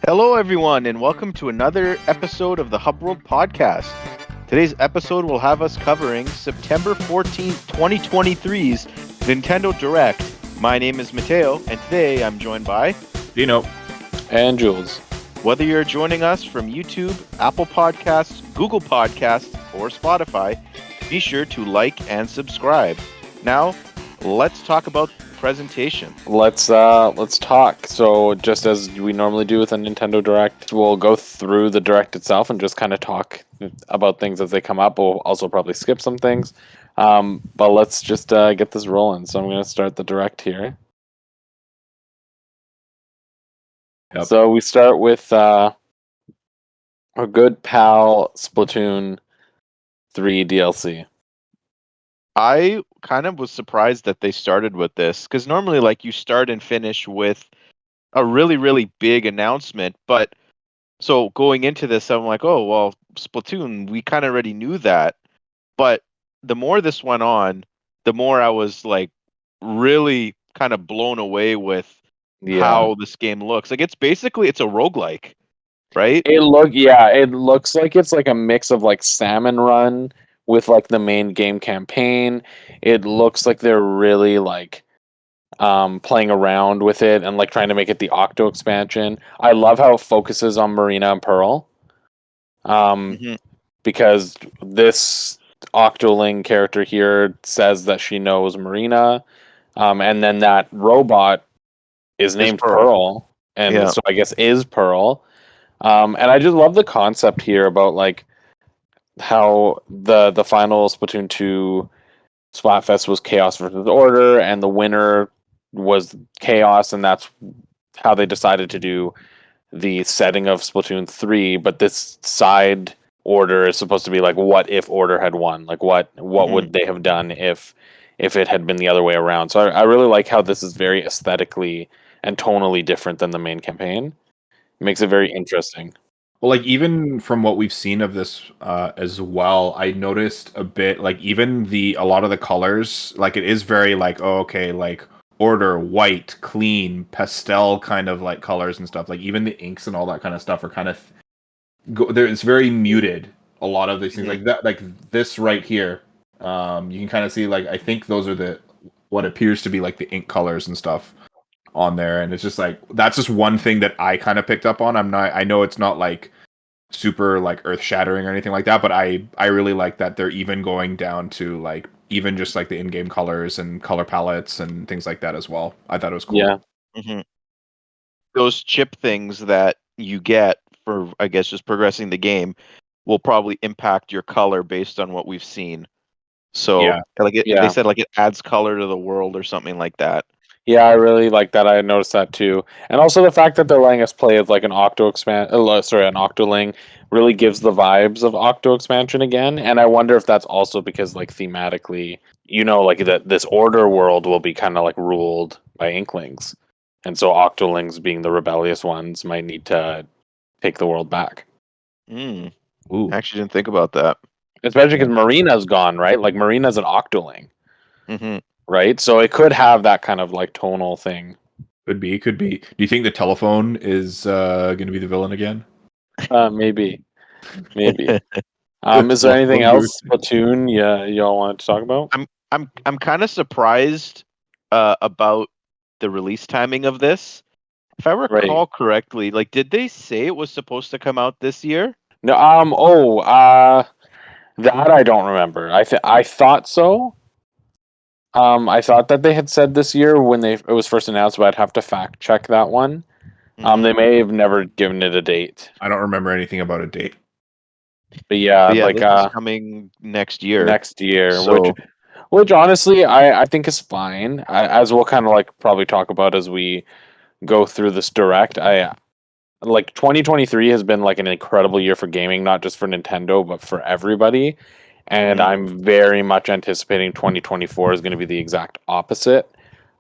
Hello, everyone, and welcome to another episode of the Hub World Podcast. Today's episode will have us covering September 14th, 2023's Nintendo Direct. My name is Matteo, and today I'm joined by Dino and Jules. Whether you're joining us from YouTube, Apple Podcasts, Google Podcasts, or Spotify, be sure to like and subscribe. Now, let's talk about presentation. Let's talk. So just as we normally do with a Nintendo Direct, we'll go through the Direct itself and just kind of talk about things as they come up. We'll also probably skip some things. But let's just get this rolling. So I'm going to start the Direct here. Yep. So we start with our good pal Splatoon 3 DLC. I kind of was surprised that they started with this because normally, like, you start and finish with a really, really big announcement. But so going into this, I'm like, oh, well, Splatoon, we kind of already knew that. But the more this went on, the more I was like really kind of blown away with how this game looks. Like, it's a roguelike, right? It looks like it's like a mix of like Salmon Run with like the main game campaign. It looks like they're really like playing around with it and like trying to make it the Octo expansion. I love how it focuses on Marina and Pearl. Because this Octoling character here says that she knows Marina. And then that robot is named Pearl. And so I guess is Pearl. And I just love the concept here about like how the final Splatoon 2 Splatfest was Chaos versus Order, and the winner was Chaos, and that's how they decided to do the setting of Splatoon 3. But this side order is supposed to be like, what if Order had won? Like, what would they have done if it had been the other way around? So I really like how this is very aesthetically and tonally different than the main campaign. It makes it very interesting. Well, like even from what we've seen of this as well, I noticed a bit like even a lot of the colors, like it is very like, oh, okay, like Order, white, clean, pastel kind of like colors and stuff. Like even the inks and all that kind of stuff are kind of it's very muted. A lot of these things like that, like this right here, you can kind of see like I think those are what appears to be like the ink colors and stuff on there, and it's just like that's just one thing that I kind of picked up on. I know it's not like super like earth shattering or anything like that, but I really like that they're even going down to like even just like the in-game colors and color palettes and things like that as well. I thought it was cool. Yeah. Those chip things that you get for, I guess, just progressing the game will probably impact your color based on what we've seen. So they said like it adds color to the world or something like that. Yeah, I really like that. I noticed that too, and also the fact that they're letting us play as like an an Octoling really gives the vibes of Octo expansion again. And I wonder if that's also because like thematically, like that this Order world will be kind of like ruled by Inklings, and so Octolings being the rebellious ones might need to take the world back. Ooh, I actually didn't think about that. Especially because Marina's gone, right? Like Marina's an Octoling. Right? So it could have that kind of like tonal thing. Could be. Do you think the telephone is going to be the villain again? Maybe. Is there anything else, Splatoon, y'all wanted to talk about? I'm kind of surprised about the release timing of this. If I recall correctly, like, did they say it was supposed to come out this year? No. That I don't remember. I thought so. I thought that they had said this year when it was first announced, but I'd have to fact check that one. They may have never given it a date. I don't remember anything about a date. But yeah, like it's coming next year. So, which honestly I think is fine. As we'll kind of like probably talk about as we go through this Direct. Like 2023 has been like an incredible year for gaming, not just for Nintendo, but for everybody. And I'm very much anticipating 2024 is going to be the exact opposite.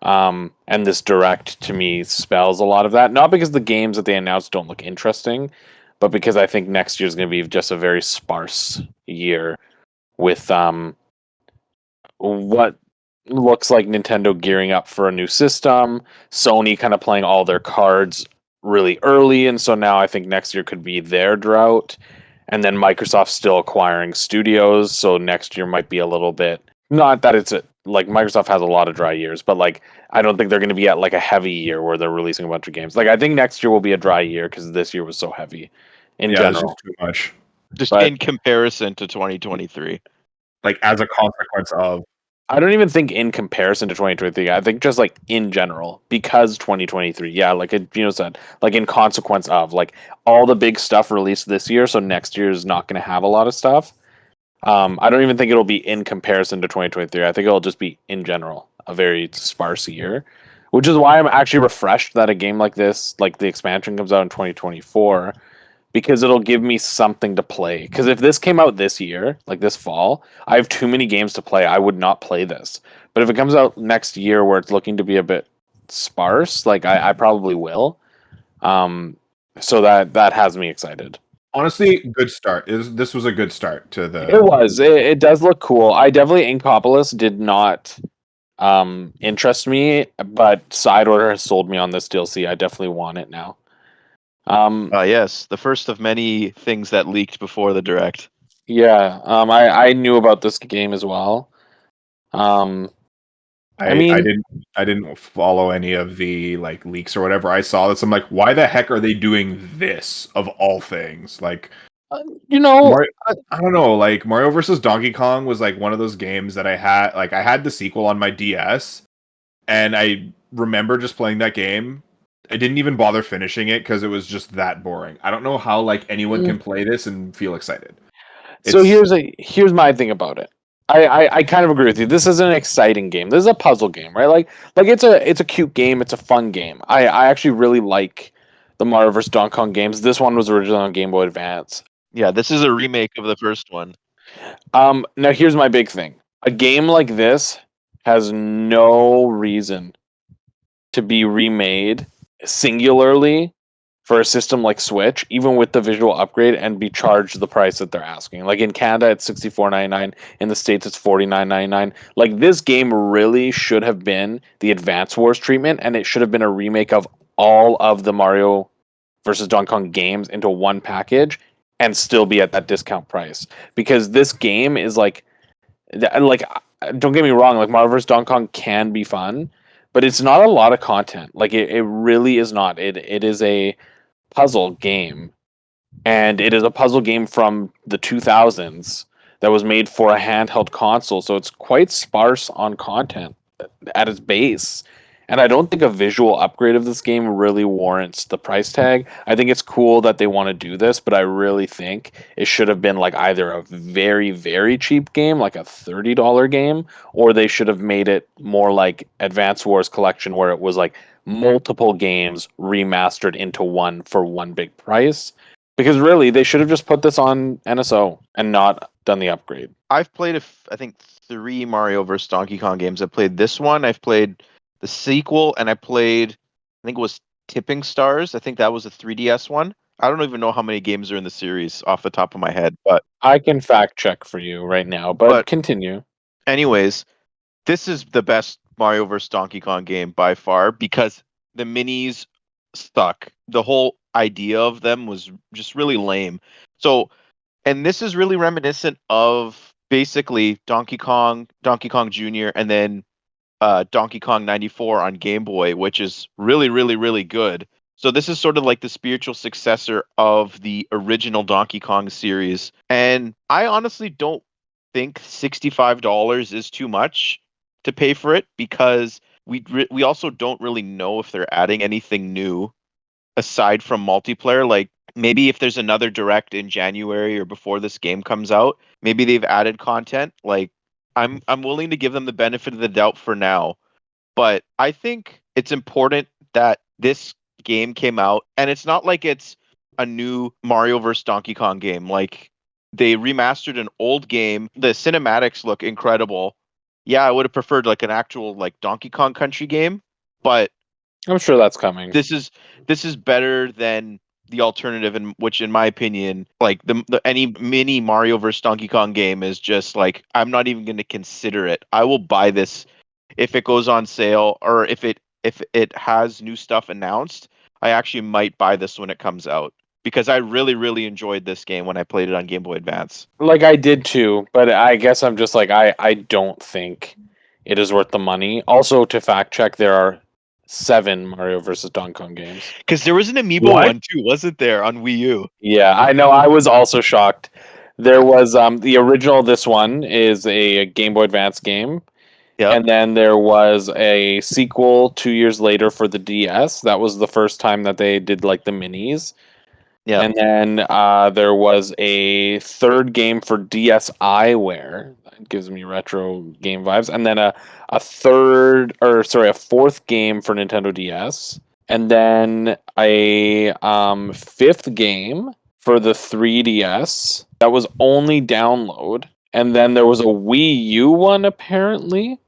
And this Direct to me spells a lot of that. Not because the games that they announced don't look interesting, but because I think next year is going to be just a very sparse year with what looks like Nintendo gearing up for a new system, Sony kind of playing all their cards really early, and so now I think next year could be their drought. And then Microsoft's still acquiring studios, so next year might be a little bit. Not that it's like Microsoft has a lot of dry years, but like I don't think they're going to be at like a heavy year where they're releasing a bunch of games. Like I think next year will be a dry year because this year was so heavy in Yeah, there's just general. too much. Just But in comparison to 2023. Like as a consequence of. I don't even think in comparison to 2023. I think just like in general because 2023. Yeah, like Gino said, like in consequence of like all the big stuff released this year, so next year is not going to have a lot of stuff. I don't even think it'll be in comparison to 2023. I think it'll just be in general a very sparse year, which is why I'm actually refreshed that a game like this, like the expansion, comes out in 2024 because it'll give me something to play. Because if this came out this year, like this fall, I have too many games to play. I would not play this. But if it comes out next year where it's looking to be a bit sparse, like I probably will. So that has me excited. Honestly, good start. This was a good start to It the. was. It does look cool. I definitely Inkopolis did not interest me, but Side Order has sold me on this DLC. I definitely want it now. Yes, the first of many things that leaked before the direct. Yeah. I knew about this game as well. I I mean, didn't follow any of the like leaks or whatever. I saw this. I'm like, why the heck are they doing this of all things? Like you know, Mario, I don't know. Like Mario versus Donkey Kong was like one of those games that I had. Like I had the sequel on my DS, and I remember just playing that game. I didn't even bother finishing it because it was just that boring. I don't know how like anyone can play this and feel excited. so It's here's my thing about it. I kind of agree with you. This is an exciting game. This is a puzzle game, right? Like it's a cute game. It's a fun game. I actually really like the Mario vs. Donkey Kong games. This one was originally on Game Boy Advance. Yeah, this is a remake of the first one. Now here's my big thing. A game like this has no reason to be remade singularly for a system like Switch, even with the visual upgrade, and be charged the price that they're asking. Like in Canada, it's $64.99. In the States, it's $49.99. Like this game really should have been the Advance Wars treatment, and it should have been a remake of all of the Mario versus Donkey Kong games into one package and still be at that discount price. Because this game is like don't get me wrong, like Mario vs. Donkey Kong can be fun, but it's not a lot of content. Like it really is not. It is a puzzle game, and it is a puzzle game from the 2000s that was made for a handheld console, so it's quite sparse on content at its base. And I don't think a visual upgrade of this game really warrants the price tag. I think it's cool that they want to do this, but I really think it should have been like either a very, very cheap game, like a $30 game, or they should have made it more like Advance Wars Collection, where it was like multiple games remastered into one for one big price. Because really, they should have just put this on NSO and not done the upgrade. I've played, I think, 3 Mario vs. Donkey Kong games. I've played this one, I've played the sequel, and I played, I think it was Tipping Stars. I think that was a 3DS one. I don't even know how many games are in the series off the top of my head, but I can fact check for you right now, but continue. anyways, this is the best Mario vs. Donkey Kong game by far because the minis stuck. The whole idea of them was just really lame. So, and this is really reminiscent of basically Donkey Kong Jr., and then Donkey Kong 94 on Game Boy, which is really, really, really good. So this is sort of like the spiritual successor of the original Donkey Kong series. And I honestly don't think $65 is too much to pay for it because we also don't really know if they're adding anything new aside from multiplayer. Like maybe if there's another direct in January or before this game comes out, maybe they've added content. Like I'm willing to give them the benefit of the doubt for now, but I think it's important that this game came out and it's not like it's a new Mario vs. Donkey Kong game. Like they remastered an old game. The cinematics look incredible. Yeah, I would have preferred like an actual like Donkey Kong Country game, but I'm sure that's coming. this is better than the alternative, in which in my opinion, like the any mini Mario vs. Donkey Kong game is just like I'm not even going to consider it. I will buy this if it goes on sale or if it has new stuff announced. I actually might buy this when it comes out because I really, really enjoyed this game when I played it on Game Boy Advance. Like I did too, but I guess I'm just like I don't think it is worth the money. Also, to fact check, there are 7 Mario versus Donkey Kong games. Because there was an Amiibo What? one too, wasn't there, on Wii U? Yeah, I know. I was also shocked. There was the original. This one is a Game Boy Advance game, Yep. and then there was a sequel 2 years later for the DS. That was the first time that they did like the minis. Yep. And then there was a third game for DSiWare. That gives me retro game vibes. And then a fourth game for Nintendo DS. And then a fifth game for the 3DS that was only download. And then there was a Wii U one apparently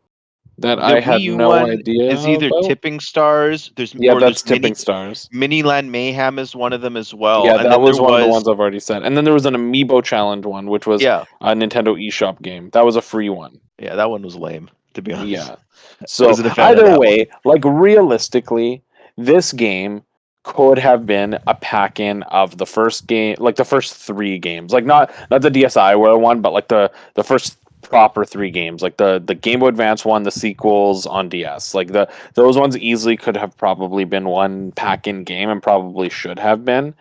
that The I Wii had U no one idea is either about. Tipping Stars. There's Yeah, that's there's Tipping Stars. Miniland Mayhem is one of them as well, Yeah, and that then there was one of the was ones I've already said. And then there was an Amiibo challenge one, which was yeah, a Nintendo eShop game. That was a free one. yeah, that one was lame, to be honest. Yeah. I So wasn't a fan of either that one. way, like realistically, this game could have been a pack-in of the first game, like the first 3 games, like not the DSiWare one, but like the first proper 3 games, like the Game Boy Advance one, the sequels on DS, like those ones easily could have probably been one pack-in game and probably should have been.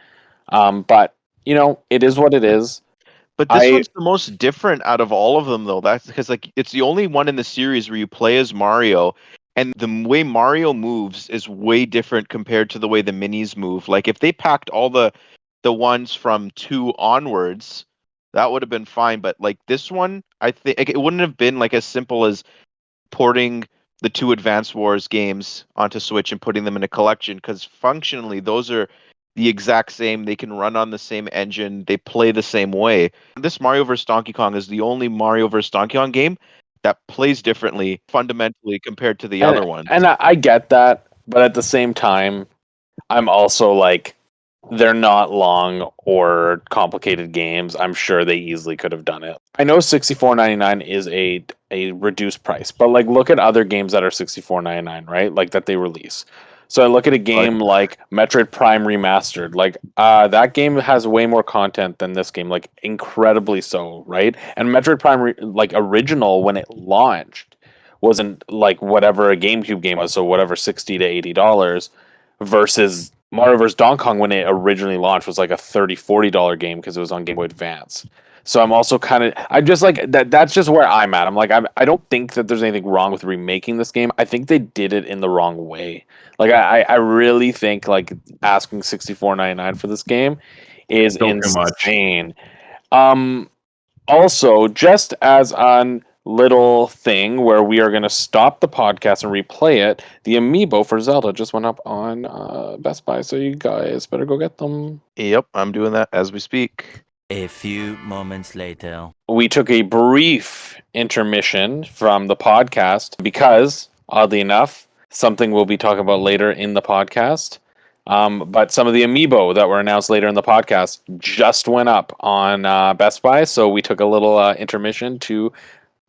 But you know, it is what it is. But this I one's the most different out of all of them, though. That's because like it's the only one in the series where you play as Mario, and the way Mario moves is way different compared to the way the minis move. Like if they packed all the ones from 2 onwards, that would have been fine. But like this one, I think like, it wouldn't have been like as simple as porting the 2 Advance Wars games onto Switch and putting them in a collection because functionally those are the exact same. They can run on the same engine. They play the same way. This Mario vs. Donkey Kong is the only Mario vs. Donkey Kong game that plays differently fundamentally compared to the and other ones. I get that, but at the same time, I'm also like, they're not long or complicated games. I'm sure they easily could have done it. I know $64.99 is a reduced price, but like look at other games that are $64.99, right? Like that they release. So I look at a game like Metroid Prime Remastered. Like that game has way more content than this game, like incredibly so, right? And Metroid Prime like original when it launched wasn't like whatever a GameCube game was, so whatever $60 to $80 versus Mario vs. Donkey Kong when it originally launched was like a $30-$40 game because it was on Game Boy Advance. So I'm also I'm just like that's just where I'm at. I'm like I don't think that there's anything wrong with remaking this game. I think they did it in the wrong way. Like I really think like asking $64.99 for this game is Still too much. insane. Um Also, just as an little thing where we are going to stop the podcast and replay it, the Amiibo for Zelda just went up on Best Buy, so you guys better go get them. Yep, I'm doing that as we speak. A few moments later. We took a brief intermission from the podcast because, oddly enough, something we'll be talking about later in the podcast. But some of the Amiibo that were announced later in the podcast just went up on Best Buy, so we took a little intermission to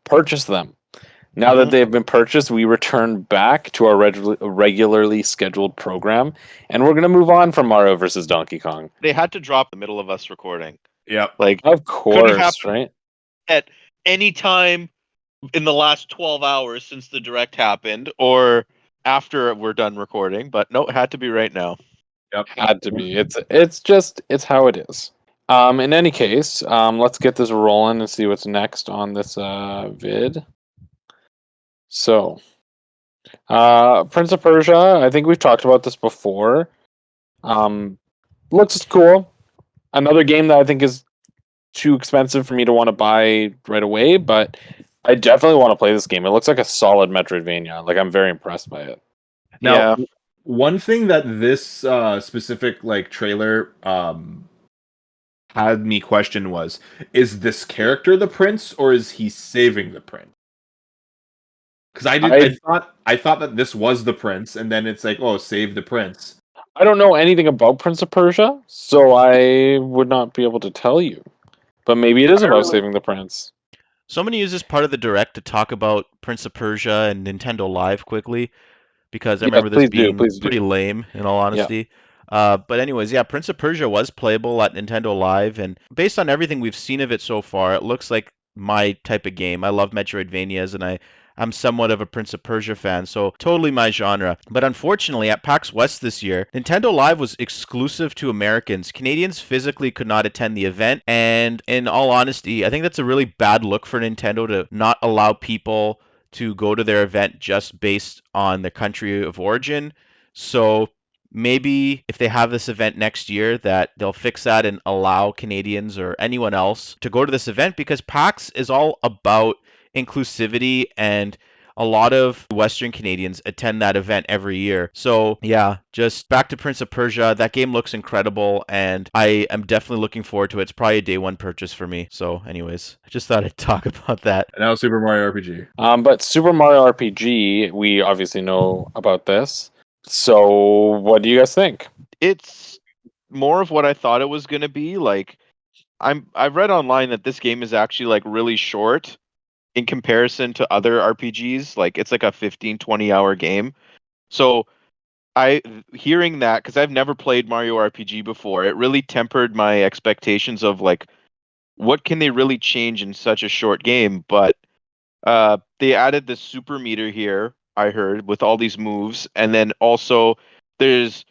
purchase them. Now that they've been purchased, we return back to our regularly scheduled program, and we're going to move on from Mario versus Donkey Kong. They had to drop in the middle of us recording. Yep. Like Of couldn't course, happen right? at any time in the last 12 hours since the direct happened or after we're done recording, but no, it had to be right now. Yep. Had to be. It's how it is. In any case, let's get this rolling and see what's next on this vid. So, Prince of Persia. I think we've talked about this before. Looks cool. Another game that I think is too expensive for me to want to buy right away, but I definitely want to play this game. It looks like a solid Metroidvania. Like I'm very impressed by it. Now, Yeah. one thing that this specific like trailer had me question was: is this character the prince, or is he saving the prince? Because I thought that this was the prince, and then it's like, oh, save the prince. I don't know anything about Prince of Persia, so I would not be able to tell you. But maybe it is about saving the prince. So I'm going to use this part of the direct to talk about Prince of Persia and Nintendo Live quickly, because I Yeah, remember this please do, being please do. pretty lame, in all honesty. But anyways, yeah, Prince of Persia was playable at Nintendo Live, and based on everything we've seen of it so far, it looks like my type of game. I love Metroidvanias, and I'm somewhat of a Prince of Persia fan, so totally my genre. But unfortunately, at PAX West this year, Nintendo Live was exclusive to Americans. Canadians physically could not attend the event, and in all honesty, I think that's a really bad look for Nintendo to not allow people to go to their event just based on their country of origin. So maybe if they have this event next year that they'll fix that and allow Canadians or anyone else to go to this event, because PAX is all about inclusivity, and a lot of Western Canadians attend that event every year. So yeah, just back to Prince of Persia. That game looks incredible, and I am definitely looking forward to it. It's probably a day one purchase for me. So anyways, I just thought I'd talk about that. And now Super Mario RPG. But Super Mario RPG, we obviously know about this. So, what do you guys think? It's more of what I thought it was going to be. Like, I've read online that this game is actually like really short in comparison to other RPGs. Like, it's like a 15-20 hour game. So I hearing that, because I've never played Mario RPG before, it really tempered my expectations of like what can they really change in such a short game. But they added this super meter here, I heard, with all these moves, and then also there's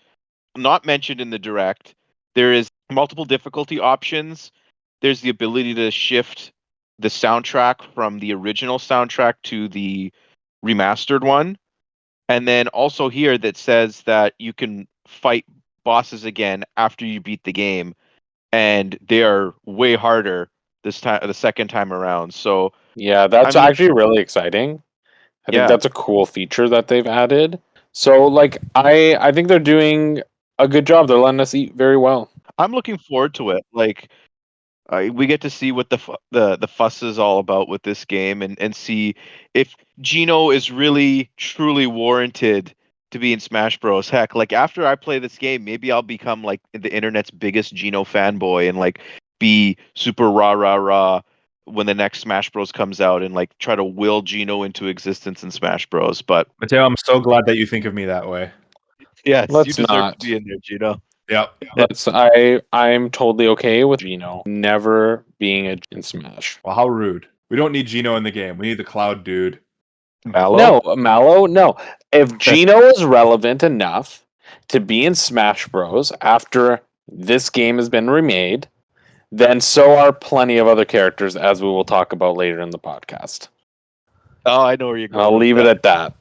not mentioned in the direct, there is multiple difficulty options. There's the ability to shift the soundtrack from the original soundtrack to the remastered one. And then also here that says that you can fight bosses again after you beat the game, and they are way harder this time, the second time around. So Yeah, that's I'm actually really exciting. I think yeah, that's a cool feature that they've added. So, like, I think they're doing a good job. They're letting us eat very well. I'm looking forward to it. Like we get to see what the fuss is all about with this game, and see if Gino is really truly warranted to be in Smash Bros. Heck, like after I play this game, maybe I'll become like the internet's biggest Gino fanboy and like be super rah rah rah when the next Smash Bros comes out and like try to will Gino into existence in Smash Bros. But Mateo, I'm so glad that you think of me that way. yes, you Let's deserve to not. be in there, Gino. Yep. I'm totally okay with Gino never being in Smash. Well, how rude. We don't need Gino in the game. We need the Cloud dude. Mallow? No, Mallow, no. If Gino is relevant enough to be in Smash Bros. After this game has been remade, then so are plenty of other characters, as we will talk about later in the podcast. Oh, I know where you're And I'll going leave it at that.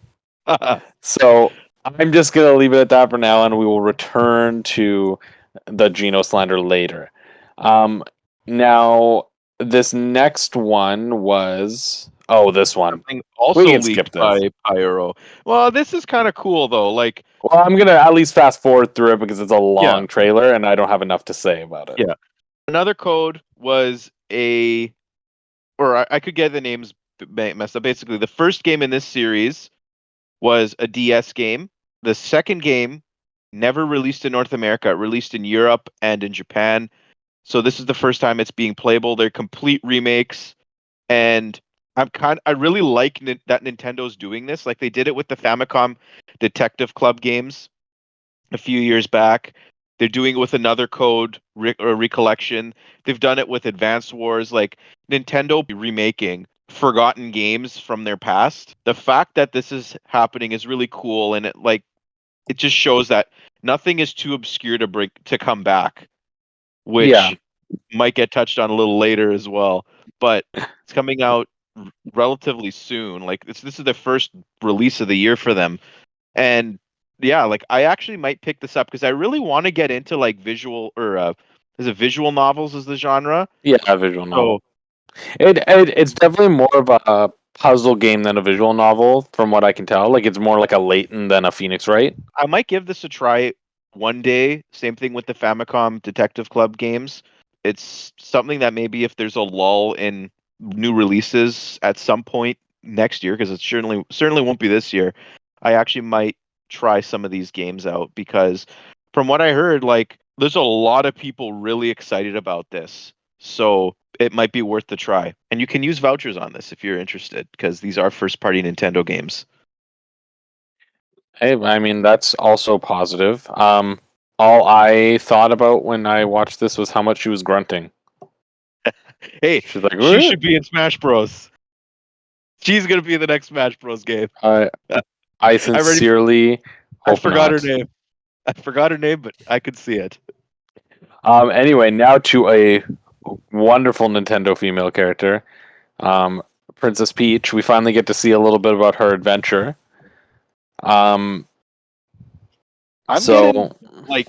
that. So I'm just going to leave it at that for now, and we will return to the Geno slander later. Now, this next one was. Oh, this one. Something We also can skip leaked this. by Pyro. Well, this is kind of cool though. Like, Well, I'm going to at least fast forward through it because it's a long yeah, trailer, and I don't have enough to say about it. yeah. Another code was or I could get the names messed up. Basically, the first game in this series was a DS game. The second game never released in North America. It released in Europe and in Japan. So this is the first time it's being playable. They're complete remakes, and I really like that Nintendo's doing this. Like they did it with the Famicom Detective Club games a few years back. They're doing it with another code or recollection. They've done it with Advance Wars. Like Nintendo remaking forgotten games from their past. The fact that this is happening is really cool, and it just shows that nothing is too obscure to come back, Yeah. which might get touched on a little later as well. But it's coming out relatively soon. Like this is the first release of the year for them, and yeah, like I actually might pick this up because I really want to get into like visual or is it visual novels is the genre? Yeah, a visual So novel. It's definitely more of a puzzle game than a visual novel, from what I can tell. Like it's more like a Layton than a Phoenix Wright. I might give this a try one day. Same thing with the Famicom Detective Club games. It's something that maybe if there's a lull in new releases at some point next year, because it certainly won't be this year, I actually might try some of these games out because from what I heard, like there's a lot of people really excited about this. So it might be worth the try. And you can use vouchers on this if you're interested, because these are first party Nintendo games. Hey, I mean that's also positive. All I thought about when I watched this was how much she was grunting. Hey, She's like, she "What?" should be in Smash Bros. She's gonna be in the next Smash Bros game. I I already, sincerely I hope forgot her not. name. I forgot her name, but I could see it. Anyway, now to a wonderful Nintendo female character, um, Princess Peach. We finally get to see a little bit about her adventure. Um, I'm getting so like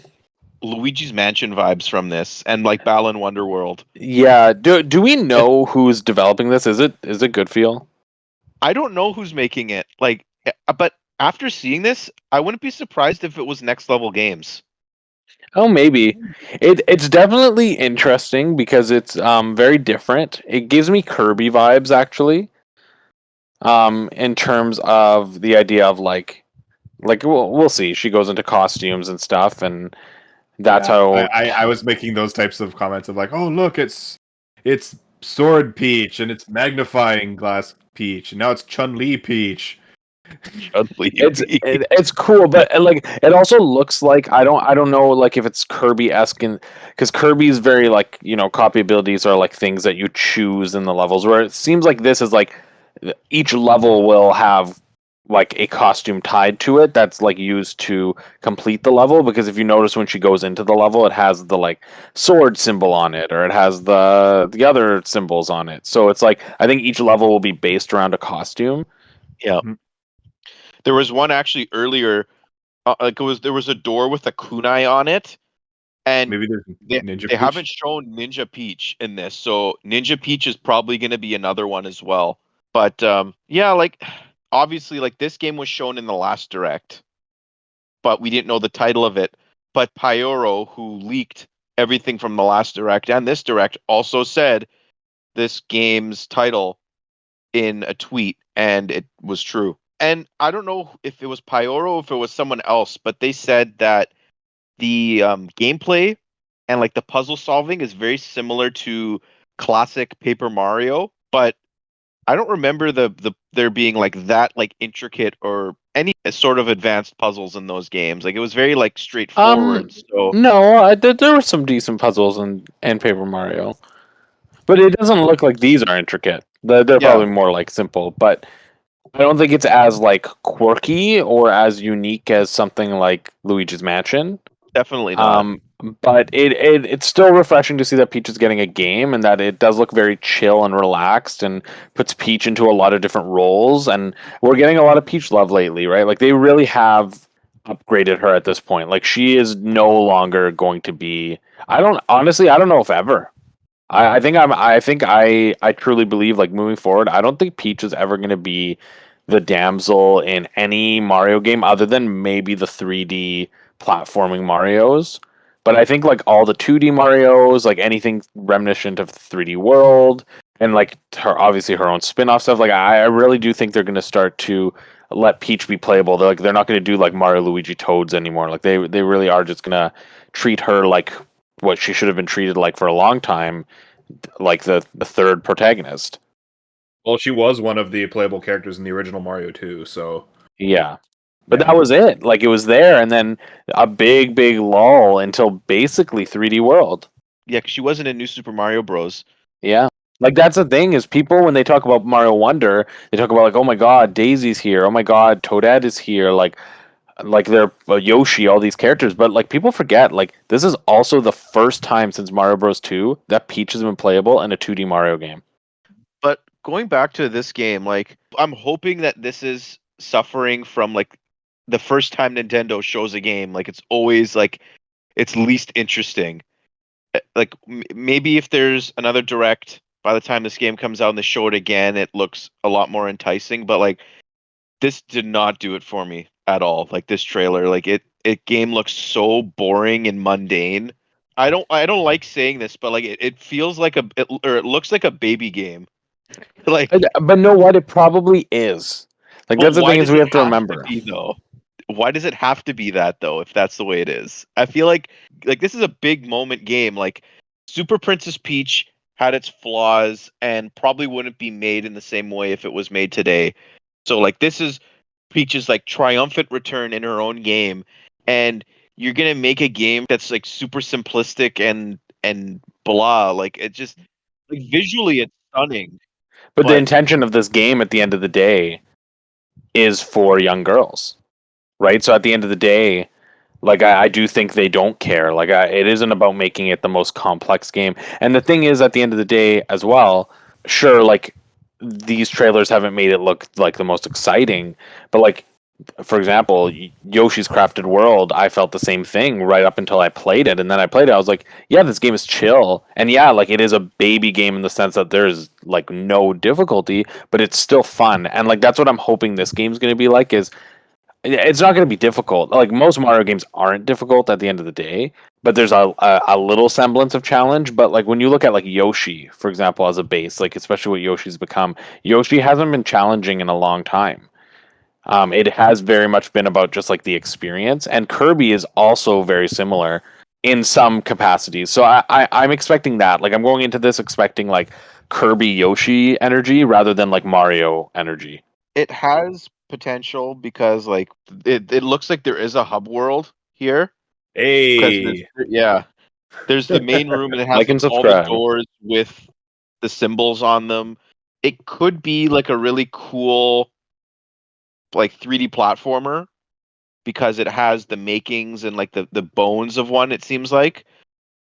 Luigi's Mansion vibes from this, and like Balan Wonderworld. yeah, do we It, know who's developing this? Is it Good Feel? I don't know who's making it. But after seeing this, I wouldn't be surprised if it was Next Level Games. Oh, maybe. It's definitely interesting because it's very different. It gives me Kirby vibes actually. In terms of the idea of like we'll see. She goes into costumes and stuff, and that's Yeah, how. I was making those types of comments of like, oh look, it's Sword Peach and it's Magnifying Glass Peach, and now it's Chun Li Peach. It's cool, but like it also looks like I don't know like if it's Kirby esque, because Kirby's very like copy abilities are like things that you choose in the levels, where it seems like this is like each level will have like a costume tied to it that's like used to complete the level. Because if you notice when she goes into the level, it has the like sword symbol on it, or it has the other symbols on it. So it's like I think each level will be based around a costume. Yeah. Mhm. There was one actually earlier. There was a door with a kunai on it, and Maybe there's they Ninja they haven't Peach. shown Ninja Peach in this, so Ninja Peach is probably going to be another one as well. But yeah, like obviously, like this game was shown in the last direct, but we didn't know the title of it. But Pyoro, who leaked everything from the last direct and this direct, also said this game's title in a tweet, and it was true. And I don't know if it was Pyoro or if it was someone else, but they said that the gameplay and like the puzzle solving is very similar to classic Paper Mario, but I don't remember the there being like that like intricate or any sort of advanced puzzles in those games. Like it was very like straightforward. So No, there were some decent puzzles in Paper Mario, but it doesn't look like these are intricate. They're yeah, probably more like simple, but I don't think it's as like quirky or as unique as something like Luigi's Mansion. definitely not. Um, but it's still refreshing to see that Peach is getting a game, and that it does look very chill and relaxed, and puts Peach into a lot of different roles. And we're getting a lot of Peach love lately, right? Like they really have upgraded her at this point. Like she is no longer going to be. I don't know if ever. I truly believe like moving forward, I don't think Peach is ever going to be the damsel in any Mario game other than maybe the 3D platforming Marios. But I think like all the 2D Marios, like anything reminiscent of the 3D World, and like her obviously her own spin-off stuff, like I really do think they're going to start to let Peach be playable. They're not going to do like Mario, Luigi, Toads anymore. Like they really are just going to treat her like what she should have been treated like for a long time, like the third protagonist. Well, she was one of the playable characters in the original Mario 2, so Yeah. But yeah. that was it. Like it was there, and then a big lull until basically 3D World. Yeah, 'cause she wasn't in New Super Mario Bros. Yeah. Like that's the thing is people when they talk about Mario Wonder, they talk about like, oh my god, Daisy's here, oh my god, Toadette is here, like they're Yoshi, all these characters, but like people forget like this is also the first time since Mario Bros. 2 that Peach has been playable in a 2D Mario game. But going back to this game, like I'm hoping that this is suffering from like the first time Nintendo shows a game, like it's always like it's least interesting. Like maybe if there's another direct by the time this game comes out and they show it again, it looks a lot more enticing. But like this did not do it for me at all. Like this trailer, like it game looks so boring and mundane. I don't like saying this, but like it feels like or it looks like a baby game. Like, But know what? It probably is. Like but that's the why thing is does we it have to have to remember. be though? Why does it have to be that though if that's the way it is? I feel like this is a big moment game. Like Super Princess Peach had its flaws and probably wouldn't be made in the same way if it was made today. So like this is Peach's like triumphant return in her own game, and you're gonna make a game that's like super simplistic and blah. Like it just like visually it's stunning. But the But intention of this game at the end of the day is for young girls, right? So at the end of the day, like I do think they don't care. Like it isn't about making it the most complex game. And the thing is, at the end of the day, as well, sure, like these trailers haven't made it look like the most exciting, but like for example, Yoshi's Crafted World, I felt the same thing right up until I played it, and then I played it. I was like, yeah, this game is chill, and yeah, like it is a baby game in the sense that there's like no difficulty, but it's still fun, and like that's what I'm hoping this game's going to be like. Is it's not going to be difficult. Like most Mario games aren't difficult at the end of the day, but there's a little semblance of challenge. But like when you look at like Yoshi, for example, as a base, like especially what Yoshi's become, Yoshi hasn't been challenging in a long time. It has very much been about just like the experience, and Kirby is also very similar in some capacities. So I'm expecting that. Like I'm going into this expecting like Kirby Yoshi energy rather than like Mario energy. it has potential because like it looks like there is a hub world here because Hey, there's the main room and it has Like like and all the subscribe. doors with the symbols on them. It could be like a really cool like 3D platformer because it has the makings and like the bones of one, it seems like.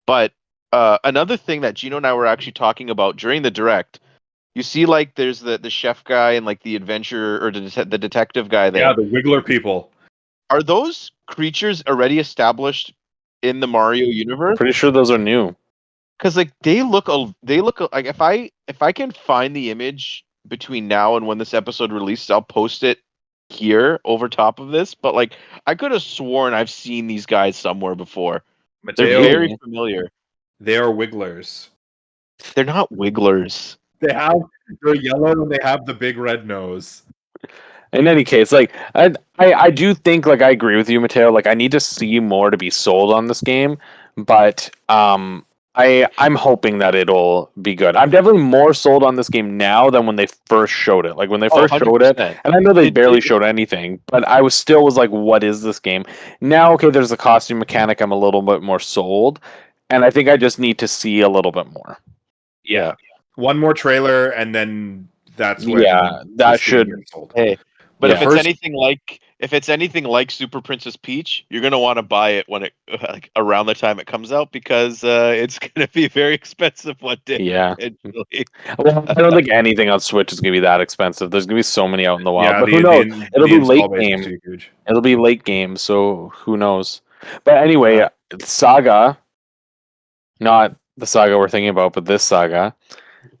But another thing that Gino and I were actually talking about during the direct, you see like there's the chef guy and like the adventurer or the detective guy yeah, there. the Wiggler people. Are those creatures already established in the Mario universe? Pretty sure those are new. Because like they look like if I can find the image between now and when this episode releases, I'll post it here over top of this. But like I could have sworn I've seen these guys somewhere before. They're Mateo, very Maybe. familiar. they are Wigglers. They're not wigglers. They're yellow and they have the big red nose. In any case, like I do think like I agree with you, Mateo. Like I need to see more to be sold on this game, but I'm hoping that it'll be good. I'm definitely more sold on this game now than when they first showed it. Like when they Oh, first showed it, 100%. and I know they barely It showed anything, but I was still was like, what is this game? Now, okay, there's a costume mechanic. I'm a little bit more sold, and I think I just need to see a little bit more. yeah. One more trailer, and then that's when Yeah, that this game should. gets sold. Hey, but Yeah, first. if it's anything like Super Princess Peach, you're gonna want to buy it when it like around the time it comes out because it's gonna be very expensive one day. Yeah. Eventually. Well, I don't think anything on Switch is gonna be that expensive. There's gonna be so many out in the wild, Yeah, but who the knows? the, It'll the be install late base is game. too huge. It'll be late game, so who knows? But anyway, Uh, Saga, not the saga we're thinking about, but this saga.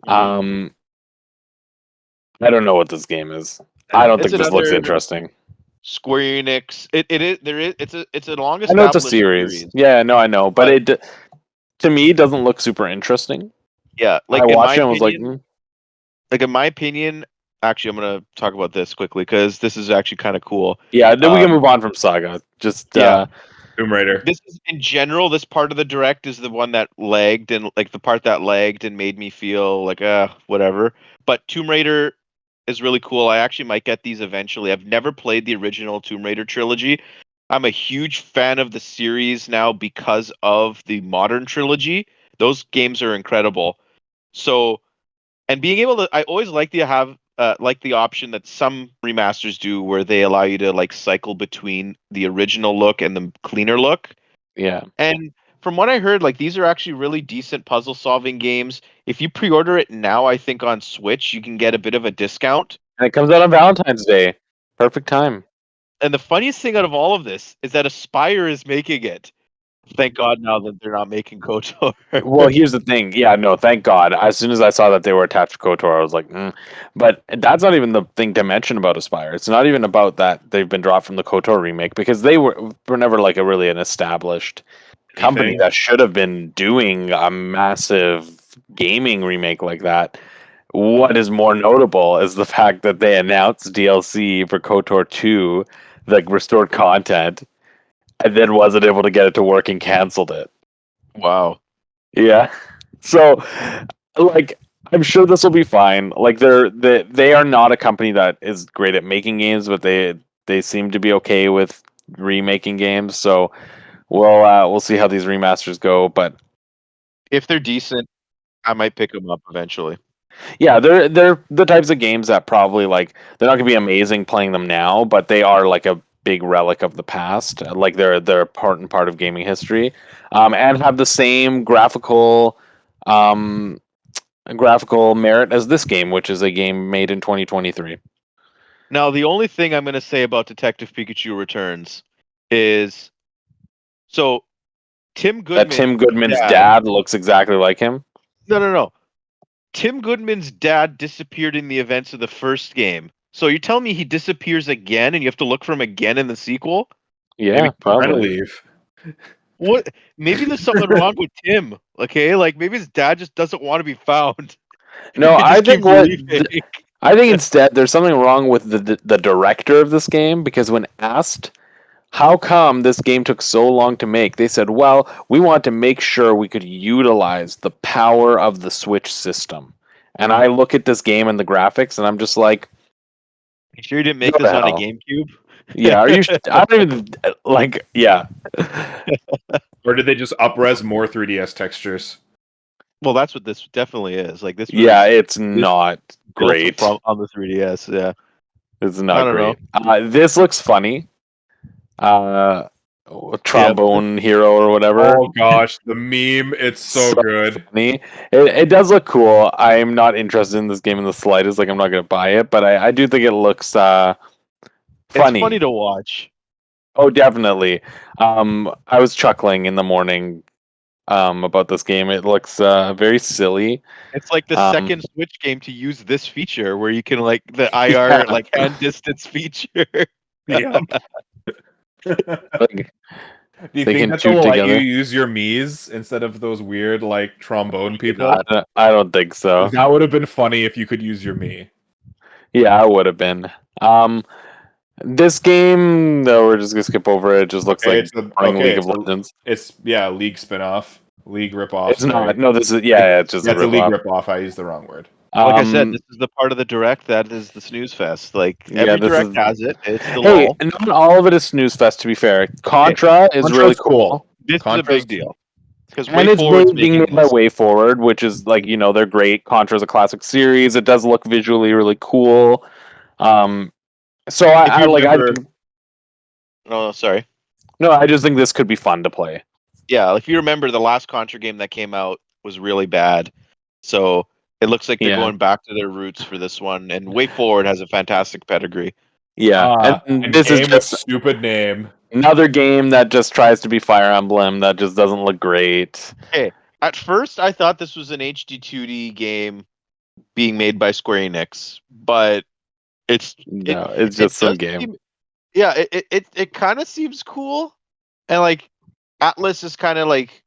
mhm. Um, I don't know what this game is. I don't It's think this looks another interesting. Square Enix. It is there is it's a long I know it's a established series. series, Yeah, no, I know, but but it to me doesn't look super interesting. yeah, I watched it and was like, mm, like in my opinion, actually, I'm gonna talk about this quickly because this is actually kind of cool. yeah. Then we can Um, move on from Saga. Just yeah, Tomb Raider. this is in general. This part of the direct is the one that lagged and like the part that lagged and made me feel like whatever. But Tomb Raider is really cool. I actually might get these eventually. I've never played the original Tomb Raider trilogy. I'm a huge fan of the series now because of the modern trilogy. Those games are incredible. So and being able to I always like to have like the option that some remasters do where they allow you to like cycle between the original look and the cleaner look. yeah. And from what I heard, like these are actually really decent puzzle solving games. If you pre-order it now, I think on Switch you can get a bit of a discount. And it comes out on Valentine's Day. Perfect time. And the funniest thing out of all of this is that Aspire is making it. Thank God now that they're not making KOTOR. Well, here's the thing. Yeah, no, thank God. As soon as I saw that they were attached to KOTOR, I was like, mm. But that's not even the thing to mention about Aspire. It's not even about that they've been dropped from the KOTOR remake because they were never like a really an established company Anything? that should have been doing a massive gaming remake like that. What is more notable is the fact that they announced DLC for KOTOR 2, like restored content, and then wasn't able to get it to work and canceled it. Wow. Yeah. So, like, I'm sure this will be fine. Like, they are not a company that is great at making games, but they seem to be okay with remaking games. So, we'll see how these remasters go, but If they're decent, I might pick them up eventually. yeah, they're the types of games that probably like they're not gonna be amazing playing them now, but they are like a big relic of the past. Like they're a important part of gaming history, and have the same um, graphical merit as this game, which is a game made in 2023. Now, the only thing I'm going to say about Detective Pikachu Returns is so Tim That Goodman's Tim Goodman's dad. dad looks exactly like him. No. Tim Goodman's dad disappeared in the events of the first game. So you're telling me he disappears again and you have to look for him again in the sequel? Yeah, Trying to probably. leave. What? Maybe there's something wrong with Tim, okay? Like maybe his dad just doesn't want to be found. No, He I just think keeps leaving. I think instead there's something wrong with the director of this game, because when asked how come this game took so long to make, they said, well, we want to make sure we could utilize the power of the Switch system. And I look at this game and the graphics and I'm just like, You sure you didn't go make to this on a hell. GameCube? Yeah, are you I don't even like yeah. Or did they just upres more 3DS textures? Well, that's what this definitely is. Like this Yeah, was it's this not built great. from on the 3DS. Yeah, It's I not don't know. great. This looks funny. Uh, Yep. Trombone Hero or whatever. Oh gosh, the meme, it's so good. Funny. It does look cool. I'm not interested in this game in the slightest. Like, I'm not going to buy it, but I do think it looks It's funny. funny to watch. Oh, definitely. I was chuckling in the morning about this game. It looks very silly. It's like the Um, second Switch game to use this feature where you can like the yeah, IR like hand distance feature. Yep. like Do you they think can that shoot they'll let you together. use your Mii's instead of those weird like trombone people? I don't think so. That would have been funny if you could use your Mii. Yeah, I would have been. This game, no, we're just gonna skip over it. It just looks Okay, like it's a boring League of Legends. League spinoff, league ripoff. It's Sorry, not. No, this is yeah, it's just a that's a league ripoff. ripoff. I used the wrong word. Like I said, Um, this is the part of the direct that is the snooze fest. Like yeah, every this direct is. has it. It's the Hey, lull. not all of it is snooze fest. To be fair, Hey, Contra is really Contra's cool, this is a Contra's big deal because and Way it's Forward's being making made by this. Way Forward, which is like they're great. Contra is a classic series. It does look visually really cool. Um, so If I you like I remember, think oh sorry, no, I just think this could be fun to play. yeah, if you remember, the last Contra game that came out was really bad. So it looks like they're Yeah, going back to their roots for this one. And Way Forward has a fantastic pedigree. yeah, and And this is game with just stupid name. another game that just tries to be Fire Emblem that just doesn't look great. Okay, at first I thought this was an HD 2D game being made by Square Enix, but it's it No, it's it just some does game. seem, yeah, it kind of seems cool, and like Atlas is kind of like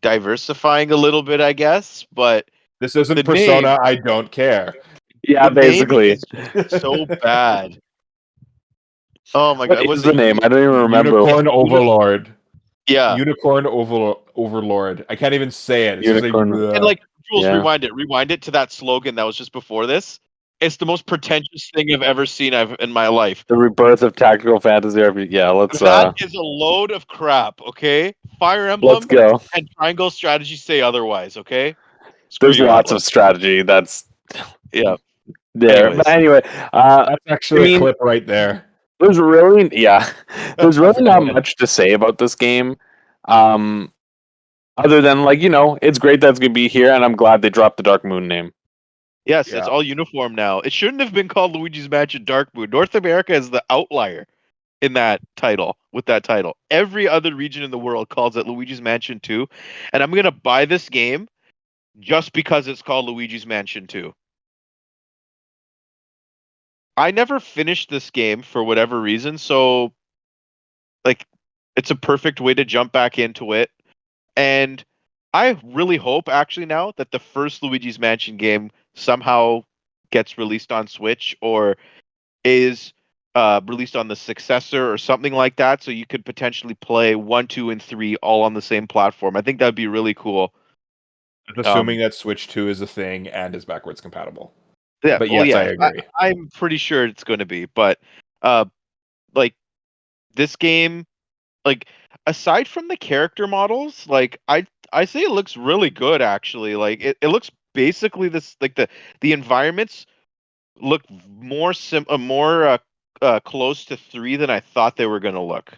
diversifying a little bit, I guess, but This isn't the name Persona. I don't care. Yeah, the name basically. is just so bad. Oh my god, What is was the it name? I don't even remember. Unicorn Overlord. Yeah, Unicorn Overlord. I can't even say it. It's just Unicorn. and a. like Jules, Yeah. rewind it to that slogan that was just before this. It's the most pretentious thing I've ever seen in my life. The rebirth of tactical fantasy RPG. Yeah, That is a load of crap, okay? Fire let's Emblem go. and Triangle Strategy say otherwise, okay? Screw There's you, lots of Atlas. strategy that's Yeah. there. But Anyways, anyway, That's I actually a mean, clip right there. there's really yeah, there's really not Sorry. much to say about this game. Um Other than like, it's great that it's gonna be here, and I'm glad they dropped the Dark Moon name. yes, it's Yeah. all uniform now. It shouldn't have been called Luigi's Mansion Dark Moon. North America is the outlier in that title, with that title. Every other region in the world calls it Luigi's Mansion 2, and I'm going to buy this game just because it's called Luigi's Mansion 2. I never finished this game for whatever reason, so like it's a perfect way to jump back into it. And I really hope actually now that the first Luigi's Mansion game somehow gets released on Switch or is released on the successor or something like that, so you could potentially play 1, 2, and 3 all on the same platform. I think that'd be really cool. Assuming that Switch 2 is a thing and is backwards compatible. Yeah, But well, yes, I yeah, agree. I'm pretty sure it's going to be, but uh, like this game, like aside from the character models, like I say it looks really good actually. Like it looks basically this like the environments look more close to 3 than I thought they were gonna look.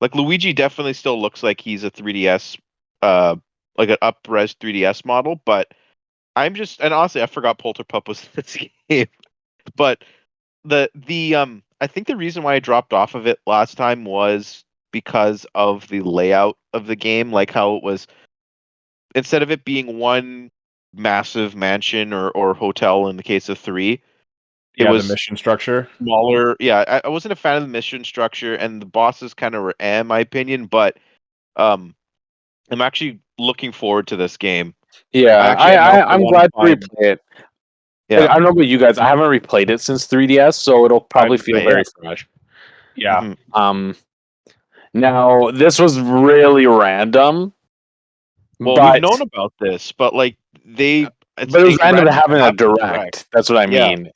Like Luigi definitely still looks like he's a 3DS like an up-res 3DS model, but and honestly I forgot Polterpup was in this game. But the I think the reason why I dropped off of it last time was because of the layout of the game, like how it was instead of it being one massive mansion or hotel in the case of 3, it Yeah, the was mission structure. smaller. Yeah, I wasn't a fan of the mission structure and the bosses kind of were in my opinion, but um I'm actually looking forward to this game. Yeah, I also I'm want to glad to find. replay it. I Yeah. don't know about you guys. I haven't replayed it since 3DS, so it'll probably feel Yeah. very fresh. Yeah, Mhm. Now this was really random, Well, we've but known about this, but like but it was it random to randomly have in a happened direct. direct. That's what I Yeah. mean.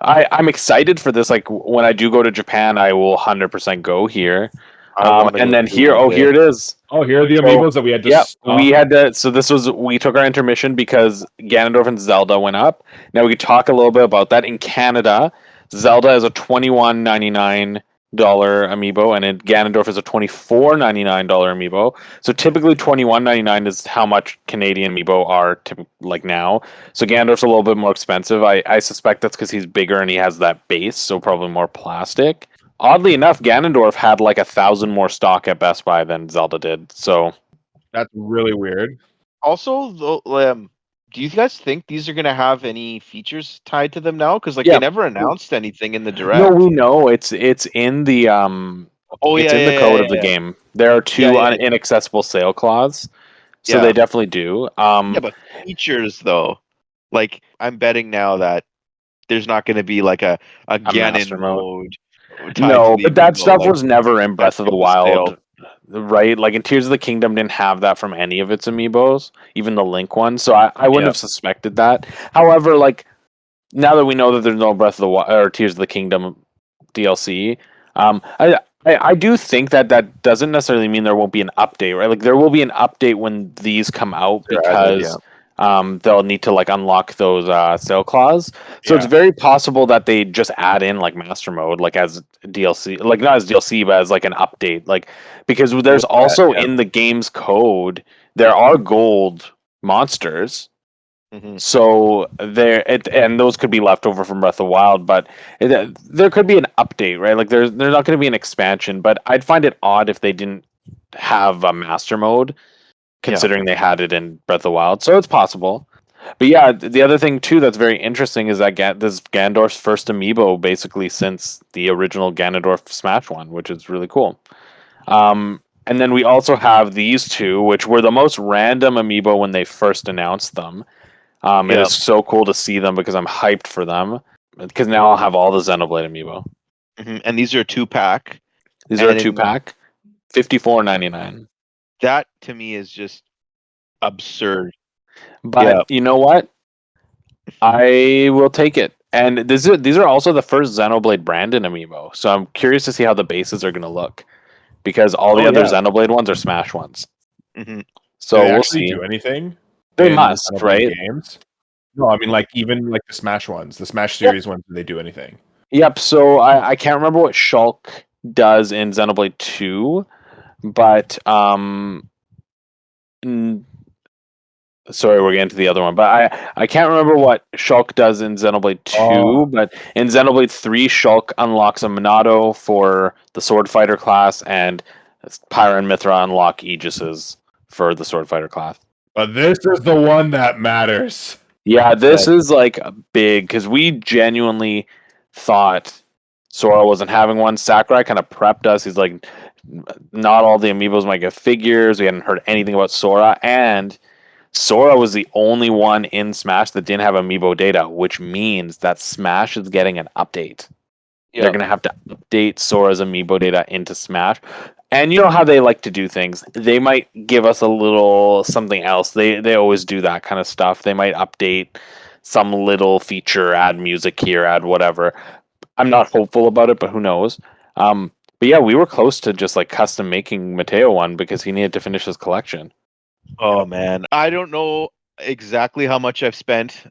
I'm excited for this. Like when I do go to Japan, I will 100% go here. I want to And go then too here, one oh, day. here it is. Oh, here are the So, amiibos that we had to yeah, stop. we had to. So this was we took our intermission because Ganondorf and Zelda went up. Now we could talk a little bit about that. In Canada, Zelda is a $21.99 amiibo, and Ganondorf is a $24.99 amiibo. So typically $21.99 is how much Canadian amiibo are like now. So Ganondorf's a little bit more expensive. I suspect that's because he's bigger and he has that base, so probably more plastic. Oddly enough, Ganondorf had like 1,000 more stock at Best Buy than Zelda did. So That's really weird. Also, do you guys think these are gonna have any features tied to them now? Because like they yeah, never announced anything in the no, we direct. know it's in the Oh it's yeah, in the yeah, code yeah, of the yeah, game. There are yeah, two yeah, inaccessible sale clauses, so they yeah. definitely do. Yeah, but features though, like I'm betting now that there's not gonna be like a A master Ganon mode. mode tied to No, the but that amiibo. stuff Like was never in that Breath of the ship was Wild, sailed. right? Like in Tears of the Kingdom didn't have that from any of its amiibos, even the Link one. So I wouldn't Yeah, have suspected that. However, like now that we know that there's no Breath of the Wild or Tears of the Kingdom DLC, I do think that that doesn't necessarily mean there won't be an update, right? Like there will be an update when these come out they're added. Yeah. because they'll need to like unlock those sale clause. So it's Yeah, very possible that they just add in like master mode, like as DLC, like not as DLC, but as like an update, like because there's With that, also yeah. in the game's code there are gold monsters, Hmm. so and those could be left over from Breath of the Wild, but there could be an update, right? Like there's not going to be an expansion, but I'd find it odd if they didn't have a master mode, Yeah. considering they had it in Breath of the Wild. So it's possible. But yeah, the other thing too that's very interesting is that this is Ganondorf's first amiibo basically since the original Ganondorf Smash one, which is really cool. And then we also have these two, which were the most random amiibo when they first announced them. It Yeah. is so cool to see them because I'm hyped for them. Because now I'll have all the Xenoblade amiibo. And these are a 2-pack, These are a and 2-pack, $54.99. that to me is just absurd. Yeah. But you know what? I will take it. And these are also the first Xenoblade Brandon amiibo. So I'm curious to see how the bases are going to look because all the Oh other yeah. Xenoblade ones are Smash ones. Hmm. Do So they we'll actually see. do anything They in the must, Xenoblade right? games? No, I mean like even like the Smash ones, the Smash Yep. series ones. Do they do anything? Yep. So I can't remember what Shulk does in Xenoblade 2, but sorry, we're getting to the other one, but I can't remember what Shulk does in Xenoblade Oh, 2, but in Xenoblade 3, Shulk unlocks a Minato for the Sword Fighter class, and Pyra and Mithra unlock Aegis's for the Sword Fighter class. but this is the one that matters. Yeah, this Yeah. is like big because we genuinely thought Sora wasn't having one. Sakurai kind of prepped us. He's like, not all the amiibos might get figures. We hadn't heard anything about Sora, and Sora was the only one in Smash that didn't have amiibo data, which means that Smash is getting an update. They're Yeah. going to have to update Sora's amiibo data into Smash. And you know how they like to do things. They might give us a little something else. They always do that kind of stuff. They might update some little feature, add music here, add whatever. I'm not hopeful about it, but who knows? But yeah, we were close to just like custom making Matteo one because he needed to finish his collection. Oh man, I don't know exactly how much I've spent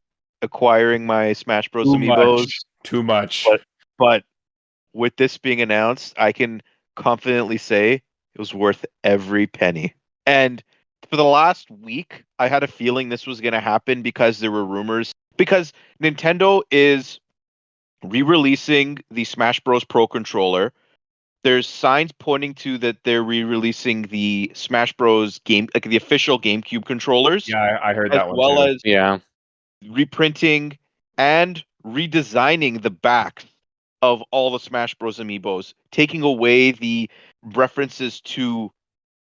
acquiring my Smash Bros. Amiibos, Too much. but with this being announced, I can confidently say it was worth every penny. And for the last week, I had a feeling this was going to happen because there were rumors. Because Nintendo is re-releasing the Smash Bros. Pro controller. There's signs pointing to that they're re-releasing the Smash Bros. Game, like the official GameCube controllers, Yeah, I heard as that one well too. as Yeah. reprinting and redesigning the back of all the Smash Bros. Amiibos, taking away the references to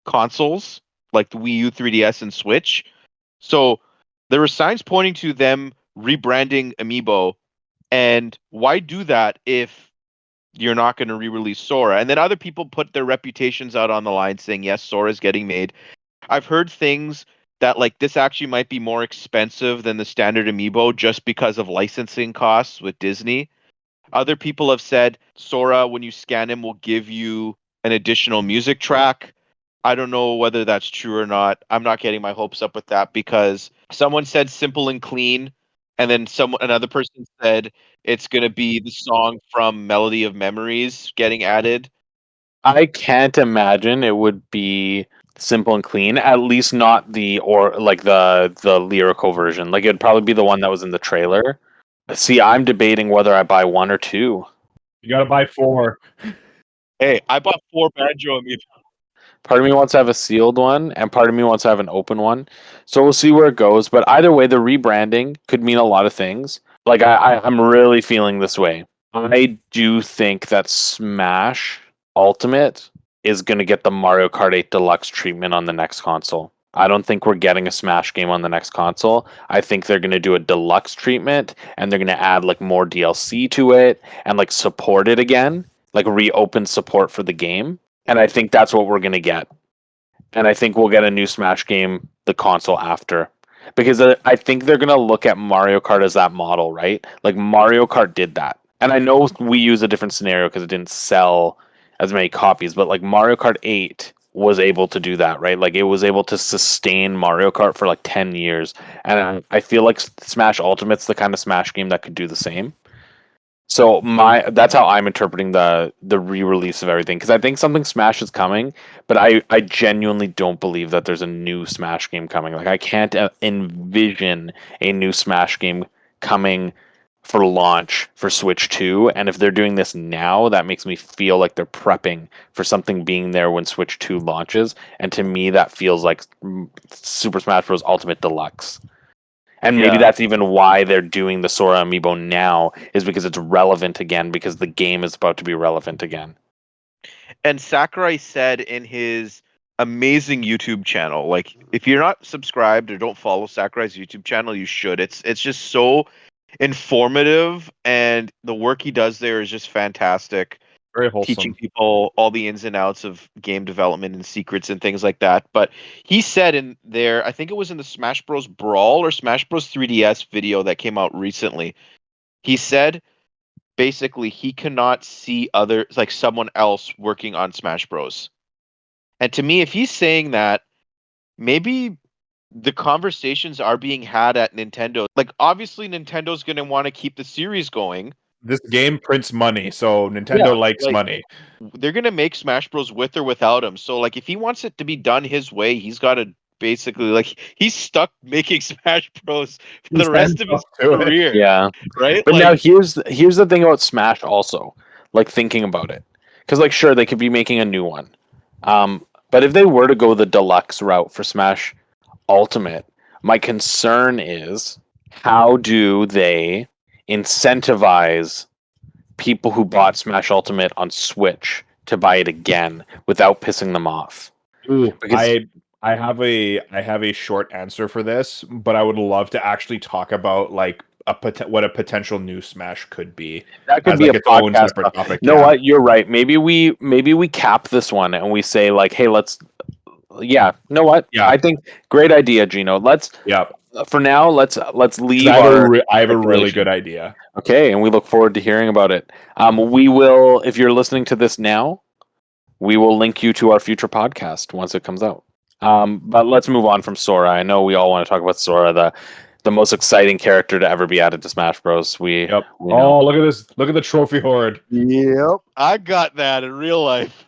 consoles like the Wii U, 3DS, and Switch. So there were signs pointing to them rebranding Amiibo. And why do that if you're not going to re-release Sora? And then other people put their reputations out on the line saying, yes, Sora's getting made. I've heard things that like this actually might be more expensive than the standard Amiibo just because of licensing costs with Disney. Other people have said Sora, when you scan him, will give you an additional music track. I don't know whether that's true or not. I'm not getting my hopes up with that because someone said simple and clean, and then another person said it's going to be the song from Melody of Memories getting added. I can't imagine it would be simple and clean. At least not the lyrical version. Like it'd probably be the one that was in the trailer. See, I'm debating whether I buy one or two. You gotta buy 4. Hey, I bought 4 Banjo Amiibo. Part of me wants to have a sealed one, and part of me wants to have an open one. So we'll see where it goes. But either way, the rebranding could mean a lot of things. Like I'm really feeling this way. I do think that Smash Ultimate is going to get the Mario Kart 8 Deluxe treatment on the next console. I don't think we're getting a Smash game on the next console. I think they're going to do a deluxe treatment and they're going to add like more DLC to it and like support it again, like reopen support for the game. And I think that's what we're going to get. And I think we'll get a new Smash game the console after. Because I think they're going to look at Mario Kart as that model, right? Like Mario Kart did that. And I know we use a different scenario because it didn't sell as many copies, but like Mario Kart 8 was able to do that, right? Like it was able to sustain Mario Kart for like 10 years. And I feel like Smash Ultimate's the kind of Smash game that could do the same. So that's how I'm interpreting the re-release of everything because I think something Smash is coming, but I genuinely don't believe that there's a new Smash game coming. Like I can't envision a new Smash game coming for launch for Switch 2, and if they're doing this now, that makes me feel like they're prepping for something being there when Switch 2 launches, and to me that feels like Super Smash Bros. Ultimate Deluxe. And maybe Yeah. that's even why they're doing the Sora amiibo now, is because it's relevant again, because the game is about to be relevant again. And Sakurai said in his amazing YouTube channel, like if you're not subscribed or don't follow Sakurai's YouTube channel, you should. It's just so informative and the work he does there is just fantastic. Very Teaching wholesome. people all the ins and outs of game development and secrets and things like that. But he said in there, I think it was in the Smash Bros. Brawl or Smash Bros. 3DS video that came out recently, he said basically he cannot see someone else working on Smash Bros. And to me, if he's saying that, maybe the conversations are being had at Nintendo. Like obviously Nintendo's going to want to keep the series going. This game prints money, so Yeah, Nintendo likes like money. they're going to make Smash Bros with or without him. So like if he wants it to be done his way, he's got to basically like he's stuck making Smash Bros for the He's rest of his to it. career, Yeah. right? But now Like here's the thing about Smash also, like thinking about it. Because like sure, they could be making a new one. But if they were to go the deluxe route for Smash Ultimate, my concern is how do they incentivize people who bought Smash Ultimate on Switch to buy it again without pissing them off? Ooh, Because I have a short answer for this, but I would love to actually talk about like what a potential new Smash could be that could as be like a its own podcast. separate topic. You know Yeah. what? You're right. Maybe we cap this one and we say like, hey, let's. Yeah. You know what? Yeah. I think great idea, Gino. Let's Yeah. for now. Let's 'Cause leave I have our I have a really speculation. good idea. Okay, and we look forward to hearing about it. We will, if you're listening to this now, we will link you to our future podcast once it comes out. But let's move on from Sora. I know we all want to talk about Sora, the most exciting character to ever be added to Smash Bros. We know. Look at this! Look at the trophy horde. Yep, I got that in real life.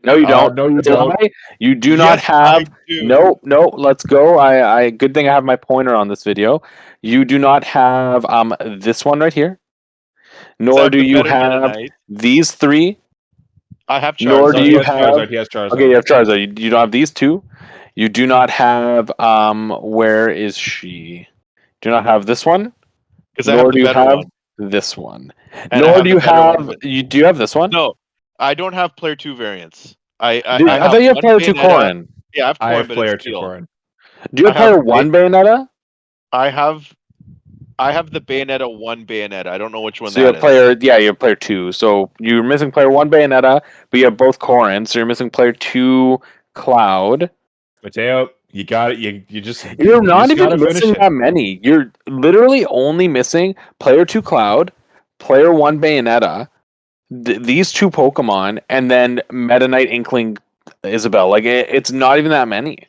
No, you don't. No, you don't. You do Yes, not have. I do. No. Let's go. I. Good thing I have my pointer on this video. You do not have this one right here. Nor do you have these three. I have Charizard. Nor do you have. Charizard. He has Charizard. Okay, you have Charizard. You don't have these two. You do not have. Where is she? Do not have this one. Because I have the better one. This one. And Nor do you have. Do you have this one? No, I don't have player 2 variants. I thought you have player 2 Corrin. Yeah, I have but player it's 2 Corrin. Do you have player 1 Bayonetta? I have the Bayonetta 1 Bayonetta. I don't know which one so you have you have player 2. So you're missing player 1 Bayonetta, but you have both Corrin, so you're missing player 2 Cloud. Mateo, you got it. You're not even missing that many. You're literally only missing player 2 Cloud, player 1 Bayonetta, these two Pokemon, and then Meta Knight, Inkling, Isabelle. Like it's not even that many.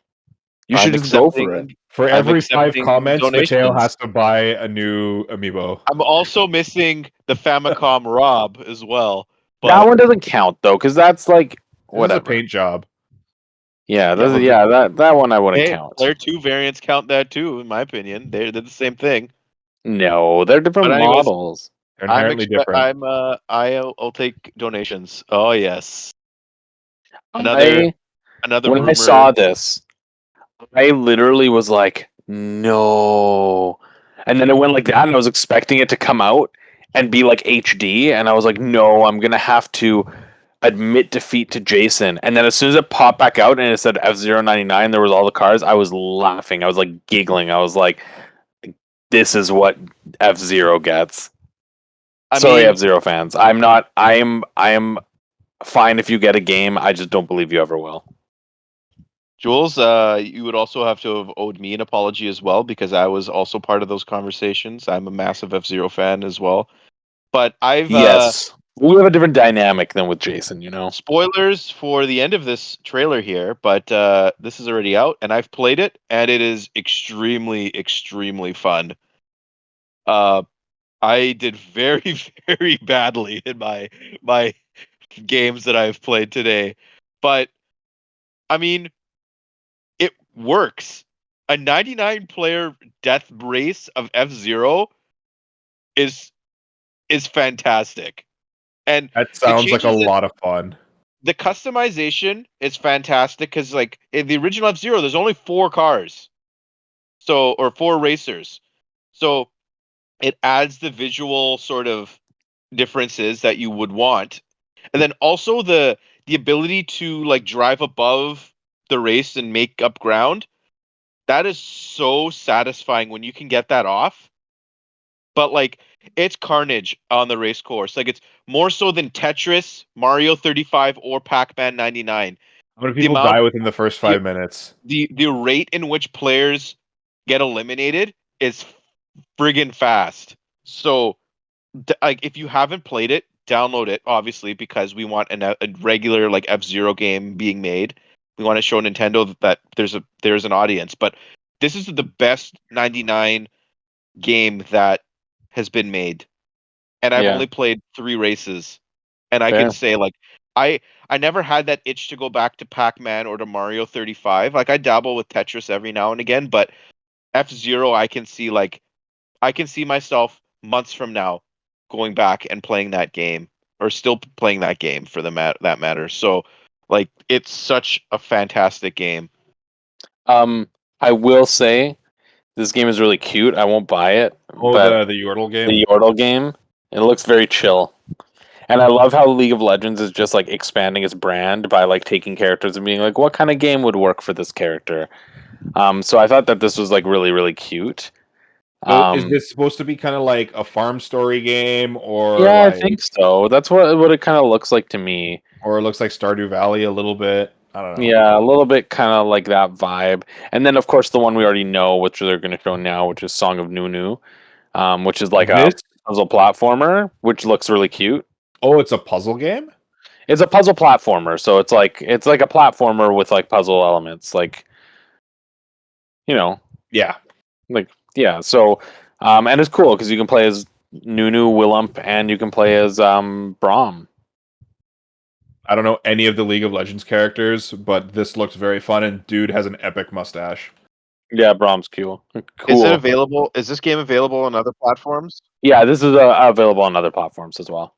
You should just go for it. For every 5 comments, Mateo has to buy a new Amiibo. I'm also missing the Famicom Rob as well. But that one doesn't count though, because that's like whatever. This is a paint job. Yeah, that one I wouldn't count. Player 2 variants count that too, in my opinion. They're the same thing. No, they're different models. They're inherently different. I'll take donations. Oh yes. Another when rumor. I saw this, I literally was like, no. And then it went like that, and I was expecting it to come out and be like HD, and I was like, no, I'm gonna have to admit defeat to Jason. And then as soon as it popped back out and it said F099, there was all the cars, I was laughing. I was like giggling. I was like, this is what F-Zero gets. Sorry, F-Zero fans. I am fine if you get a game. I just don't believe you ever will. Jules, you would also have to have owed me an apology as well, because I was also part of those conversations. I'm a massive F-Zero fan as well. But yes, we have a different dynamic than with Jason, you know. Spoilers for the end of this trailer here, but this is already out, and I've played it, and it is extremely, extremely fun. I did very, very badly in my games that I've played today, but I mean, it works. A 99 player death race of F-Zero is fantastic. And that sounds like a lot of fun. The customization is fantastic because, like, in the original F-Zero, there's only 4 cars. Or 4 racers. So it adds the visual sort of differences that you would want. And then also the ability to like drive above the race and make up ground. That is so satisfying when you can get that off. But like, it's carnage on the race course. Like, it's more so than Tetris, Mario 35, or Pac-Man 99. How many people die within the first 5 minutes? The rate in which players get eliminated is friggin' fast. So, like, if you haven't played it, download it, obviously, because we want a regular like F-Zero game being made. We want to show Nintendo that there's an audience. But this is the best 99 game that has been made, and I've only played 3 races, and I can say, like, I never had that itch to go back to Pac-Man or to Mario 35. Like, I dabble with Tetris every now and again, but F-Zero, I can see myself months from now going back and playing that game, or still playing that game for that matter. So, like, it's such a fantastic game. I will say this game is really cute. I won't buy it. But the Yordle game? The Yordle game. It looks very chill. And I love how League of Legends is just like expanding its brand by like taking characters and being like, what kind of game would work for this character? So I thought that this was like really, really cute. So is this supposed to be kind of like a farm story game, or yeah, I think so. That's what it kind of looks like to me. Or it looks like Stardew Valley a little bit. I don't know. Yeah, a little bit kind of like that vibe. And then of course the one we already know, which they're going to show now, which is Song of Nunu, which is like a puzzle platformer, which looks really cute. Oh, it's a puzzle game? It's a puzzle platformer, so it's like a platformer with like puzzle elements, like Yeah. like yeah. So and it's cool because you can play as Nunu, Willump, and you can play as Braum. I don't know any of the League of Legends characters, but this looks very fun, and dude has an epic mustache. Yeah, Braum's cool. Is it available? Is this game available on other platforms? Yeah, this is available on other platforms as well.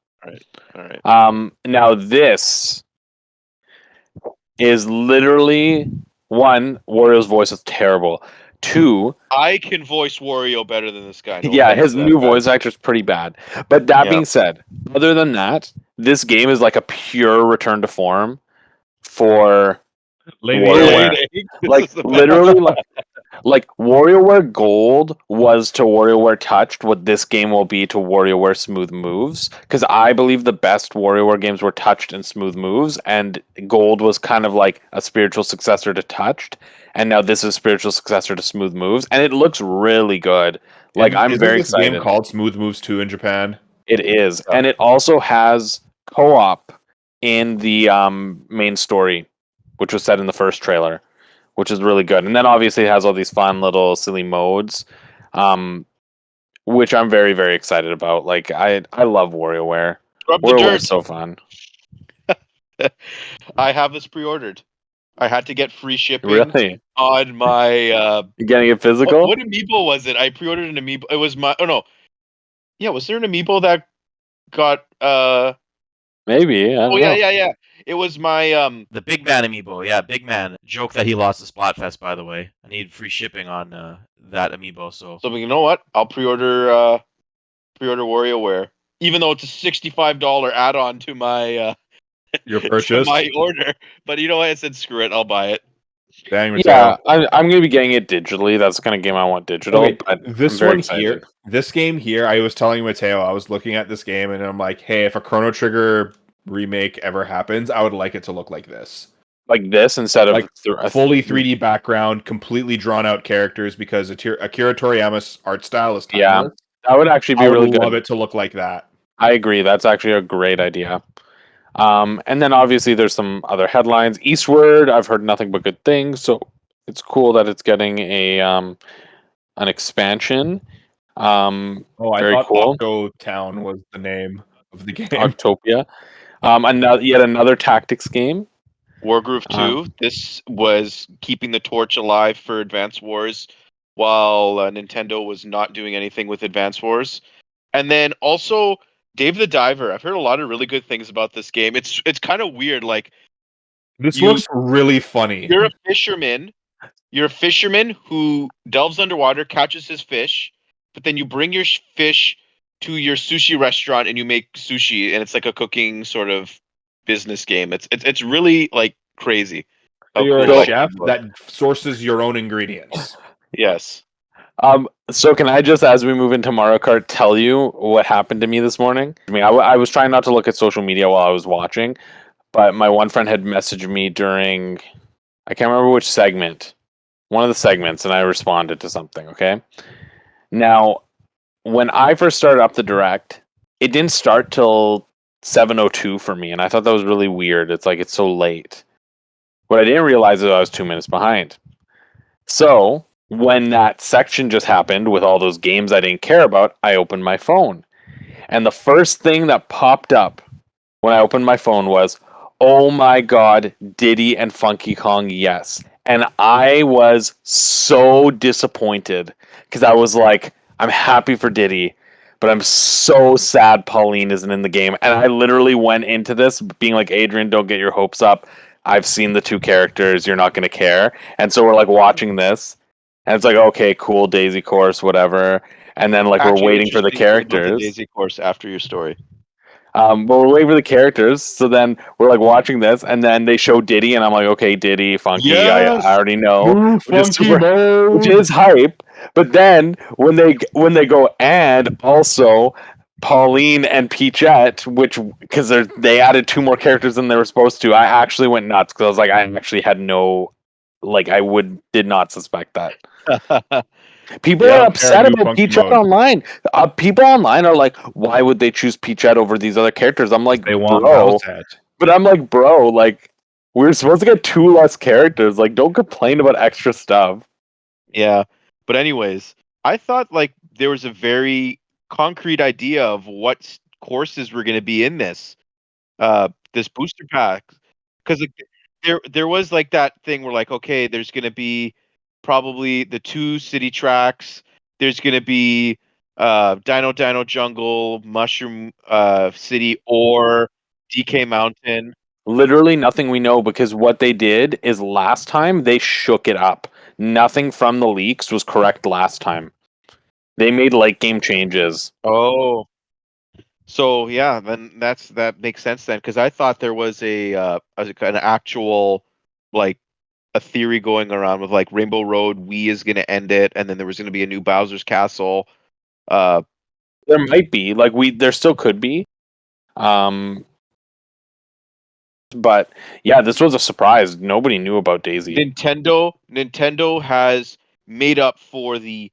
All right. Now this is literally one, Wario's voice is terrible. Two, I can voice Wario better than this guy. No yeah, offense his to that new guy. voice actor is pretty bad. But that Yeah. being said, other than that, this game is like a pure return to form for WarioWare. Like literally, like WarioWare Gold was to WarioWare Touched what this game will be to WarioWare Smooth Moves. Because I believe the best WarioWare games were Touched and Smooth Moves, and Gold was kind of like a spiritual successor to Touched, and now this is a spiritual successor to Smooth Moves, and it looks really good. Like I'm Isn't very this excited. game called Smooth Moves 2 in Japan? It is, and it also has co-op in the main story, which was set in the first trailer, which is really good. And then obviously it has all these fun little silly modes, which I'm very, very excited about. Like I love WarioWare. Rub the WarioWare dirt. is so fun. I have this pre-ordered. I had to get free shipping Really? on my. You're getting it physical? What Amiibo was it? I pre-ordered an Amiibo. It was my. Oh no. Yeah, was there an Amiibo that got? Maybe. I don't know. Yeah. It was my The Big Man amiibo, yeah, Big Man. Joke that he lost the Splatfest, by the way. I need free shipping on that amiibo. So you know what? I'll pre-order WarioWare, even though it's a $65 add-on to my Your to purchase? my order. But you know what? I said screw it. I'll buy it. Dang, Yeah, Matteo. I'm going to be getting it digitally. That's the kind of game I want digital. Okay, But this I'm very one excited. here, this game here, I was telling Matteo, I was looking at this game and I'm like, hey, if a Chrono Trigger remake ever happens, I would like it to look like this. Like this instead of Like fully 3D background, completely drawn out characters because Akira Toriyama's art style is timeless. That would actually be I would really good. love it to look like that. I agree. That's actually a great idea. And then obviously there's some other headlines. Eastward, I've heard nothing but good things, so it's cool that it's getting an expansion. I Very thought cool. Octo Town was the name of the game. Octopia. Yet another tactics game. Wargroove 2. This was keeping the torch alive for Advance Wars while Nintendo was not doing anything with Advance Wars. And then also Dave the Diver. I've heard a lot of really good things about this game. It's kind of weird. Like This looks really funny. You're a fisherman. You're a fisherman who delves underwater, catches his fish, but then you bring your fish to your sushi restaurant and you make sushi, and it's like a cooking sort of business game. It's really like crazy. So you're cool a chef that sources your own ingredients. Yes. So can I just, as we move into Mario Kart, tell you what happened to me this morning? I was trying not to look at social media while I was watching, but my one friend had messaged me during, I can't remember which segment, one of the segments, and I responded to something, okay? Now, when I first started up the Direct, it didn't start till 7:02 for me, and I thought that was really weird. It's like, it's so late. What I didn't realize is I was 2 minutes behind. So, when that section just happened with all those games I didn't care about, I opened my phone. And the first thing that popped up when I opened my phone was, oh my god, Diddy and Funky Kong, yes. And I was so disappointed because I was like, I'm happy for Diddy, but I'm so sad Pauline isn't in the game. And I literally went into this being like, Adrian, don't get your hopes up. I've seen the two characters. You're not going to care. And so we're like watching this. And it's like, okay, cool, Daisy Course, whatever. And then like we're waiting for the characters. The Daisy Course after your story. But we're waiting for the characters. So then we're like watching this, and then they show Diddy, and I'm like, okay, Diddy, Funky, Yes! I already know, Which is hype. But then when they go and also Pauline and Peachette, which because they added 2 more characters than they were supposed to, I actually went nuts because I was like, I actually had no, like, did not suspect that. People are upset about Peachette online. People online are like, why would they choose Peachette over these other characters? I'm like, they want bro, Bowsette. But I'm like, bro, like we're supposed to get 2 less characters. Like, don't complain about extra stuff. Yeah. But anyways, I thought like there was a very concrete idea of what courses were going to be in this booster pack, because like, there was like that thing where like, okay, there's going to be probably the 2 city tracks. There's going to be Dino Jungle, Mushroom City, or DK Mountain. Literally nothing we know, because what they did is last time they shook it up. Nothing from the leaks was correct last time. They made late game changes. Oh, so yeah, then that makes sense then, because I thought there was an actual like a theory going around with like Rainbow Road, Wii is going to end it, and then there was going to be a new Bowser's Castle. Uh, There might be, like, there still could be. But yeah, this was a surprise. Nobody knew about Daisy. Nintendo has made up for the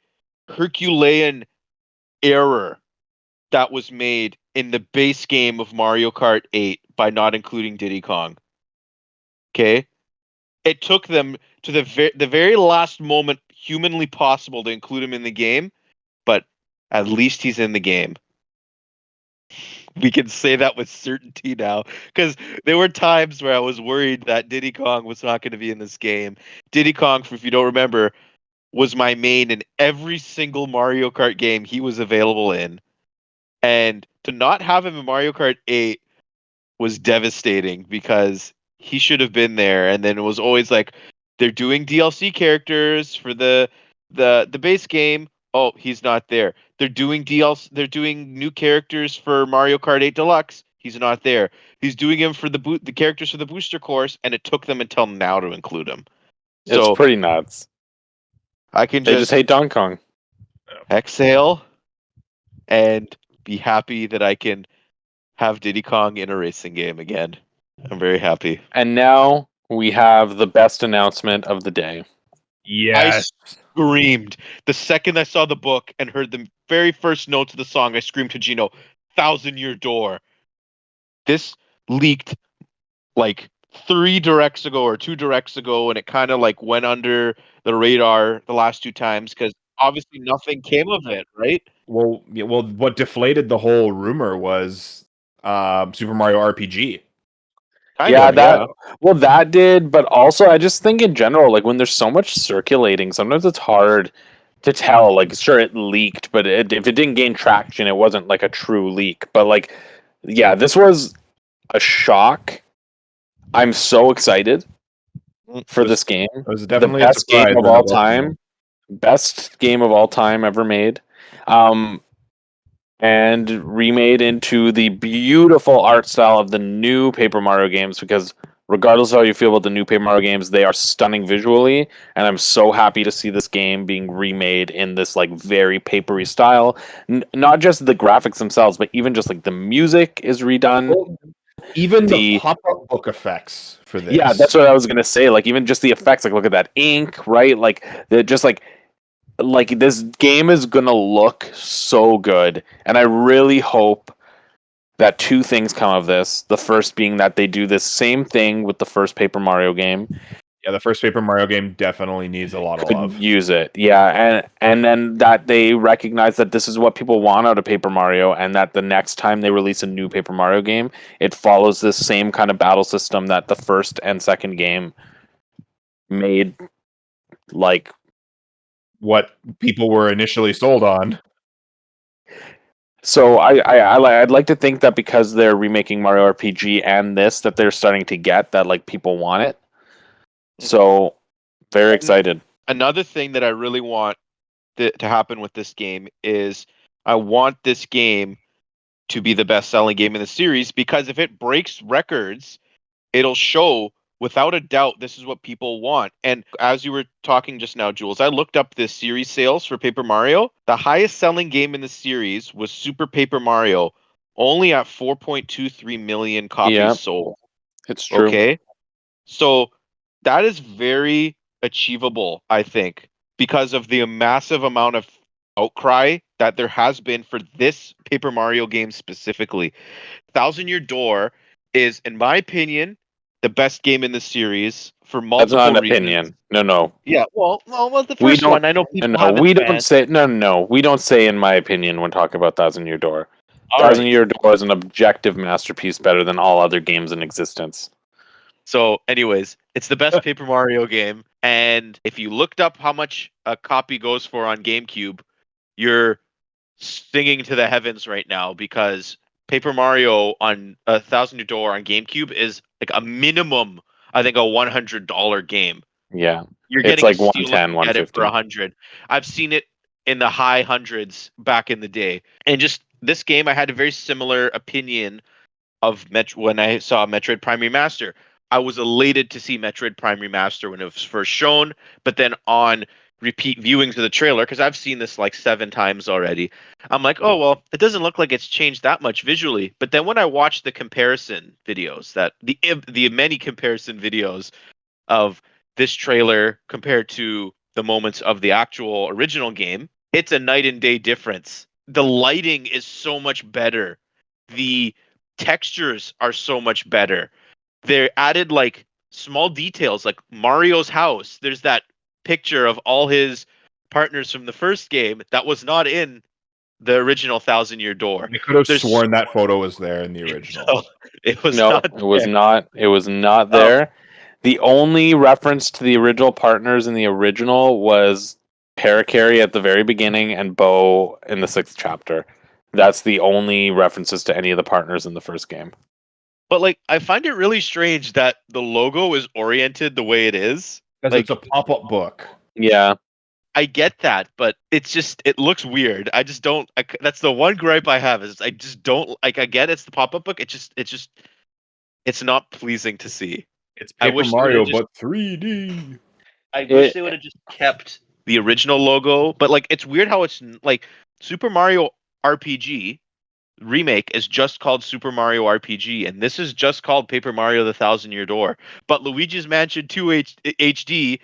Herculean error that was made in the base game of Mario Kart 8 by not including Diddy Kong. Okay? It took them to the very last moment humanly possible to include him in the game, but at least he's in the game. We can say that with certainty now, because there were times where I was worried that Diddy Kong was not going to be in this game. Diddy Kong, if you don't remember, was my main in every single Mario Kart game he was available in. And to not have him in Mario Kart 8 was devastating, because he should have been there. And then it was always like, they're doing DLC characters for the base game. Oh, he's not there. They're doing DLC. They're doing new characters for Mario Kart 8 Deluxe. He's not there. He's doing him for the characters for the booster course, and it took them until now to include him. It's So pretty nuts. I can They just hate Donkey Kong. exhale and be happy that I can have Diddy Kong in a racing game again. I'm very happy. And now we have the best announcement of the day. I Yes. screamed the second I saw the book and heard the very first notes of the song. I screamed to Gino, "Thousand Year Door." This leaked like 3 directs ago or 2 directs ago, and it kind of like went under the radar the last 2 times because obviously nothing came of it, right? Well, yeah, well, what deflated the whole rumor was Super Mario RPG. Kind Yeah, of, yeah. that did, but also I just think in general, like when there's so much circulating, sometimes it's hard to tell. Like, sure, it leaked, but if it didn't gain traction, it wasn't like a true leak. But like, yeah, this was a shock. I'm so excited for this game. It was The definitely a best game surprise of and a all welcome time. Best game of all time ever made. And remade into the beautiful art style of the new Paper Mario games, because regardless of how you feel about the new Paper Mario games, they are stunning visually, and I'm so happy to see this game being remade in this like very papery style. Not just the graphics themselves, but even just like the music is redone. Well, even the The pop-up book effects for this. Yeah, that's what I was gonna say. Like even just the effects, like look at that ink, right? Like they're just like this game is gonna look so good, and I really hope that 2 things come of this. The first being that they do this same thing with the first Paper Mario game. Yeah, the first Paper Mario game definitely needs a lot of Could love. use it, yeah, and then that they recognize that this is what people want out of Paper Mario, and that the next time they release a new Paper Mario game, it follows this same kind of battle system that the first and second game made. Like, What people were initially sold on. so I'd like to think that because they're remaking Mario RPG and this, that they're starting to get that like people want it. So very excited. Another thing that I really want to happen with this game is I want this game to be the best-selling game in the series, because if it breaks records, it'll show without a doubt this is what people want. And as you were talking just now, Jules, I looked up the series sales for Paper Mario. The highest selling game in the series was Super Paper Mario, only at 4.23 million copies Yeah, sold. it's true. Okay. So that is very achievable, I think, because of the massive amount of outcry that there has been for this Paper Mario game specifically. Thousand Year Door is, in my opinion, the best game in the series for That's not multiple an reasons. opinion. No. Yeah, well, the We first don't. one, I know people No, haven't we don't fans. say no. We don't say in my opinion when talking about Thousand Year Door. All Thousand right. Year Door is an objective masterpiece, better than all other games in existence. So, anyways, it's the best Paper Mario game, and if you looked up how much a copy goes for on GameCube, you're singing to the heavens right now because Paper Mario on a Thousand Year Door on GameCube is like a minimum, I think, a $100 game. Yeah, You're it's getting a like steal if 110, you get it for 150. 100. I've seen it in the high hundreds back in the day, and just this game, I had a very similar opinion of when I saw Metroid Prime Remaster. I was elated to see Metroid Prime Remaster when it was first shown, but then on repeat viewings of the trailer, because I've seen this like 7 times already, I'm like, oh well, it doesn't look like it's changed that much visually. But then when I watched the comparison videos, that the many comparison videos of this trailer compared to the moments of the actual original game, it's a night and day difference. The lighting is so much better. The textures are so much better. They added like small details like Mario's house. There's that picture of all his partners from the first game that was not in the original Thousand Year Door. I could have There's sworn that photo was there in the original. no, it was No, not it was there. not. It was not Um, there. The only reference to the original partners in the original was Parakarry at the very beginning and Bo in the 6th chapter. That's the only references to any of the partners in the first game. But like, I find it really strange that the logo is oriented the way it is. Because it's a Like, pop-up book. Yeah, I get that, but it looks weird. I just don't. That's the one gripe I have is I just don't like. I get it's the pop up book. It's not pleasing to see. It's I Paper wish they would have Mario, just. but 3D. I wish it they would have just kept the original logo. But like, it's weird how it's like Super Mario RPG remake is just called Super Mario RPG, and this is just called Paper Mario: The Thousand Year Door. But Luigi's Mansion 2 HD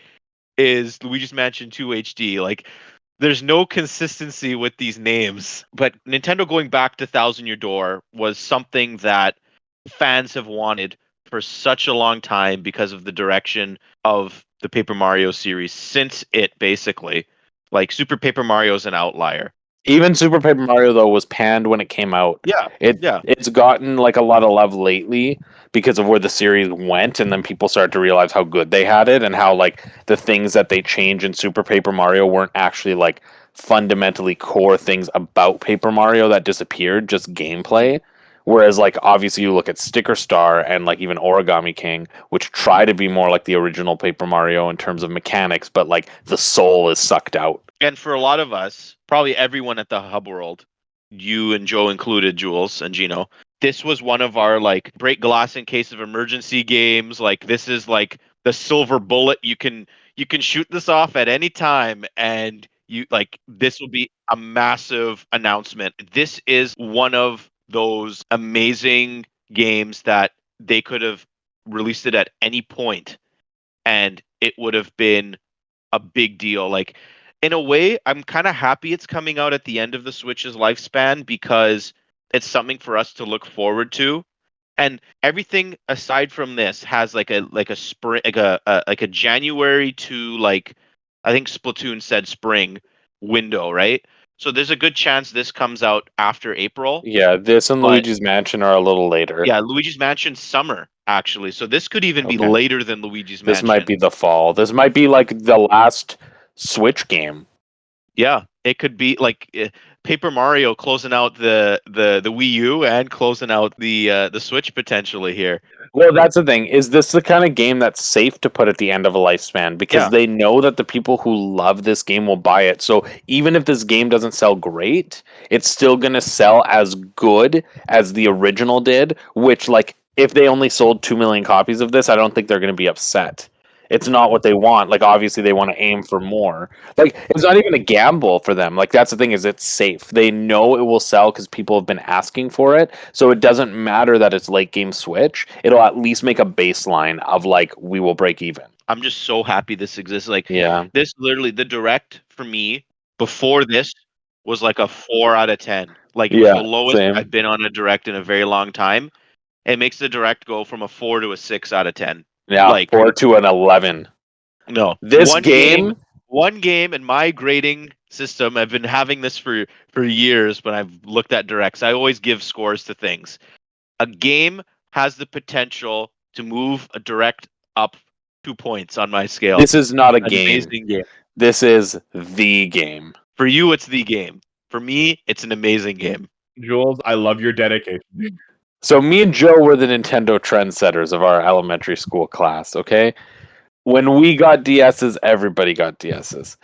is Luigi's Mansion 2 HD. Like, there's no consistency with these names. But Nintendo going back to Thousand Year Door was something that fans have wanted for such a long time because of the direction of the Paper Mario series since it basically. Like, Super Paper Mario is an outlier. even Super Paper Mario though was panned when it came out. Yeah, yeah. It's gotten like a lot of love lately because of where the series went, and then people started to realize how good they had it and how like the things that they changed in Super Paper Mario weren't actually like fundamentally core things about Paper Mario that disappeared, just gameplay. Whereas like obviously you look at Sticker Star and like even Origami King, which try to be more like the original Paper Mario in terms of mechanics, but like the soul is sucked out. And for a lot of us, probably everyone at the Hub World, you and Joe included, Jules and Gino, this was one of our like break glass in case of emergency games. Like, this is like the silver bullet. You can shoot this off at any time, and you like this will be a massive announcement. This is one of those amazing games that they could have released it at any point and it would have been a big deal. Like, in a way, I'm kind of happy it's coming out at the end of the Switch's lifespan because it's something for us to look forward to. And everything aside from this has like a spring like a January to like I think Splatoon said spring window, right? So there's a good chance this comes out after April. Yeah, this and But Luigi's Mansion are a little later. yeah, Luigi's Mansion summer actually. So this could even be Okay. later than Luigi's This might Mansion. be the fall. This might be like the last Switch game. Yeah, it could be like Paper Mario closing out the Wii U and closing out the Switch potentially here. Well, that's the thing. Is this the kind of game that's safe to put at the end of a lifespan? Because Yeah, they know that the people who love this game will buy it. So even if this game doesn't sell great, it's still going to sell as good as the original did, which, like, if they only sold 2 million copies of this, I don't think they're going to be upset. It's not what they want. Like, obviously, they want to aim for more. Like, it's not even a gamble for them. Like, that's the thing, is it's safe. They know it will sell because people have been asking for it. So it doesn't matter that it's late game Switch. It'll at least make a baseline of like we will break even. I'm just so happy this exists. Like, Yeah. this literally the direct for me before this was like a 4 out of 10. Like, it was the Yeah. lowest Same. I've been on a direct in a very long time. it makes the direct go from a 4 to a 6 out of 10. Yeah, Like 4 to an 11. no, This game, one game in my grading system. I've been having this for years. When I've looked at directs, I always give scores to things. A game has the potential to move a direct up 2 points on my scale. this is not a An game. amazing game. This is the game. For you, it's the game. For me, it's an amazing game. Jules, I love your dedication. So me and Joe were the Nintendo trendsetters of our elementary school class, okay? When we got DSs, everybody got DSs.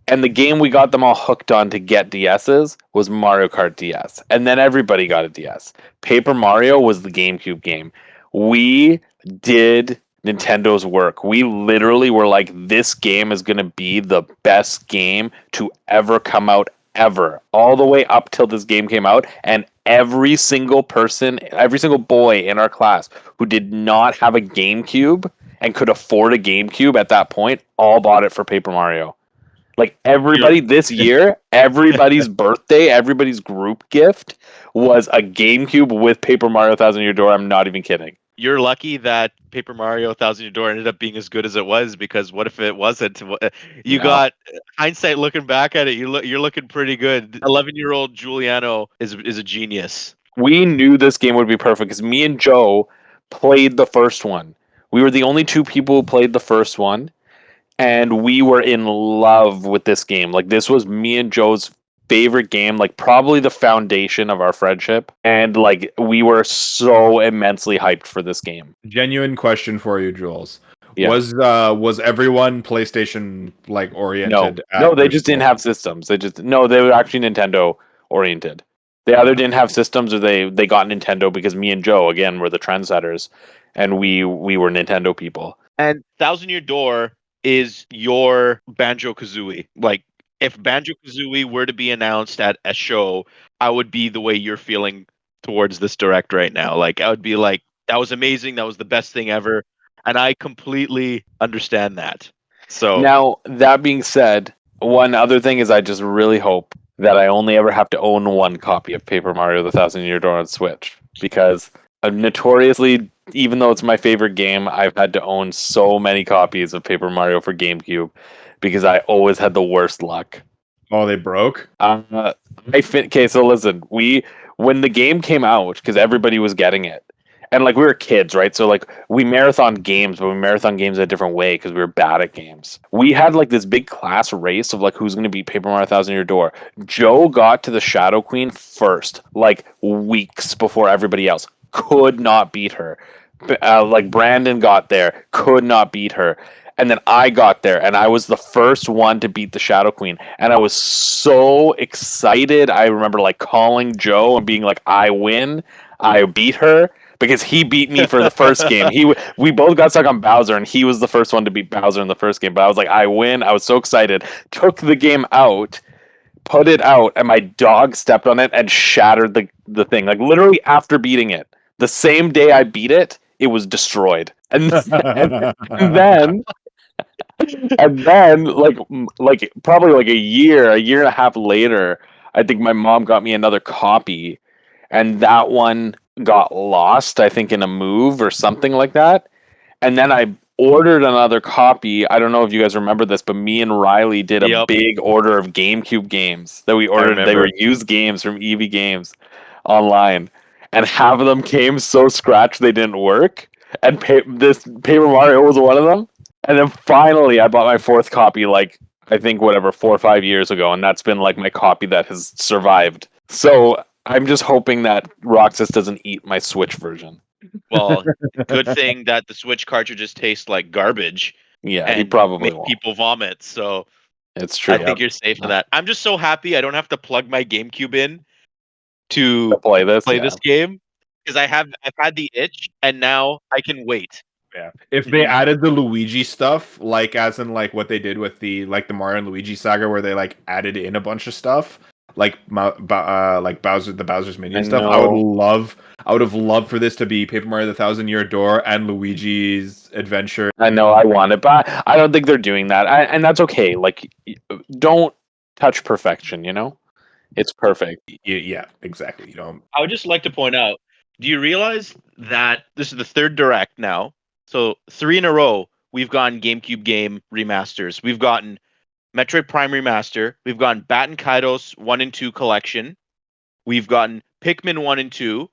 And the game we got them all hooked on to get DSs was Mario Kart DS. And then everybody got a DS. Paper Mario was the GameCube game. We did Nintendo's work. We literally were like, this game is going to be the best game to ever come out, ever. All the way up till this game came out. And every single person, every single boy in our class who did not have a GameCube and could afford a GameCube at that point all bought it for Paper Mario. Like everybody this year, everybody's birthday, everybody's group gift was a GameCube with Paper Mario Thousand Year Door. I'm not even kidding. You're lucky that Paper Mario Thousand Year Door ended up being as good as it was, because what if it wasn't? You No. got hindsight looking back at it. You're looking pretty good. 11-year-old Giuliano is a genius. We knew this game would be perfect because me and Joe played the first one. We were the only two people who played the first one, and we were in love with this game. Like, this was me and Joe's favorite game, like probably the foundation of our friendship, and like we were so immensely hyped for this game. Genuine question for you, Jules. Yeah. Was everyone PlayStation like oriented? No, they just didn't have systems. They were actually Nintendo oriented. They either didn't have systems or they got Nintendo because me and Joe again were the trendsetters, and we were Nintendo people. And Thousand Year Door is your Banjo-Kazooie. Like, if Banjo-Kazooie were to be announced at a show, I would be the way you're feeling towards this direct right now. Like, I would be like, that was amazing. That was the best thing ever. And I completely understand that. So Now, that being said, one other thing is I just really hope that I only ever have to own one copy of Paper Mario the Thousand Year Door on Switch, because notoriously, even though it's my favorite game, I've had to own so many copies of Paper Mario for GameCube because I always had the worst luck. Oh, they broke? Okay, so listen, when the game came out, because everybody was getting it, and like we were kids, right? So like we marathon games, but we marathon games in a different way because we were bad at games. We had like this big class race of like who's going to beat Paper Mario Thousand Year Door. Joe got to the Shadow Queen first, like weeks before everybody else. Could not beat her. Like Brandon got there, could not beat her. And then I got there, and I was the first one to beat the Shadow Queen. And I was so excited. I remember like calling Joe and being like, I win. I beat her. Because he beat me for the first game. We both got stuck on Bowser, and he was the first one to beat Bowser in the first game. But I was like, I win. I was so excited. Took the game out, put it out, and my dog stepped on it and shattered the thing. Like literally after beating it. The same day I beat it, it was destroyed. And then like probably like a year and a half later, I think my mom got me another copy, and that one got lost, I think, in a move or something like that. And then I ordered another copy. I don't know if you guys remember this, but me and Riley did a big order of GameCube games that we ordered. They were used games from EV Games online, and half of them came so scratched they didn't work. And this Paper Mario was one of them. And then finally, I bought my fourth copy, like I think 4 or 5 years ago, and that's been like my copy that has survived. So I'm just hoping that Roxas doesn't eat my Switch version. Well, good thing that the Switch cartridges taste like garbage. Yeah, and he probably make won't. people vomit. So it's true. I think you're safe for that. I'm just so happy I don't have to plug my GameCube in to play this game, because I've had the itch, and now I can wait. Yeah. If they added the Luigi stuff, like as in like what they did with the Mario and Luigi saga, where they like added in a bunch of stuff, like Bowser, the Bowser's Minion stuff, I would have loved for this to be Paper Mario the Thousand Year Door and Luigi's Adventure. I know I want it, but I don't think they're doing that, and that's okay. Like, don't touch perfection. You know, it's perfect. Yeah, exactly. You know, I would just like to point out Do you realize that this is the third direct now? So 3 in a row, we've gotten GameCube game remasters. We've gotten Metroid Prime Remaster. We've gotten Batten Kaitos 1 and 2 Collection. We've gotten Pikmin 1 and 2.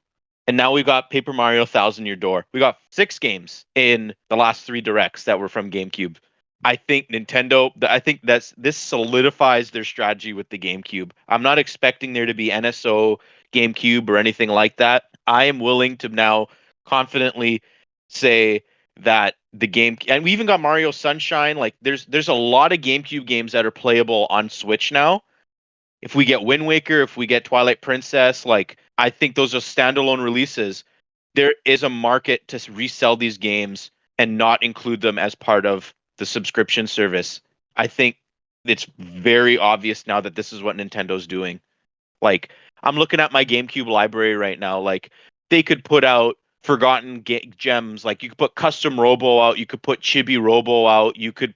And now we've got Paper Mario Thousand Year Door. We got 6 games in the last 3 directs that were from GameCube. I think this solidifies their strategy with the GameCube. I'm not expecting there to be NSO GameCube or anything like that. I am willing to now confidently say that the game, and we even got Mario Sunshine. Like there's a lot of GameCube games that are playable on Switch now. If we get Wind Waker, if we get Twilight Princess, like I think those are standalone releases. There is a market to resell these games and not include them as part of the subscription service. I think it's very obvious now that this is what Nintendo's doing. Like I'm looking at my GameCube library right now. Like they could put out forgotten gems. Like you could put Custom Robo out. You could put Chibi Robo out. You could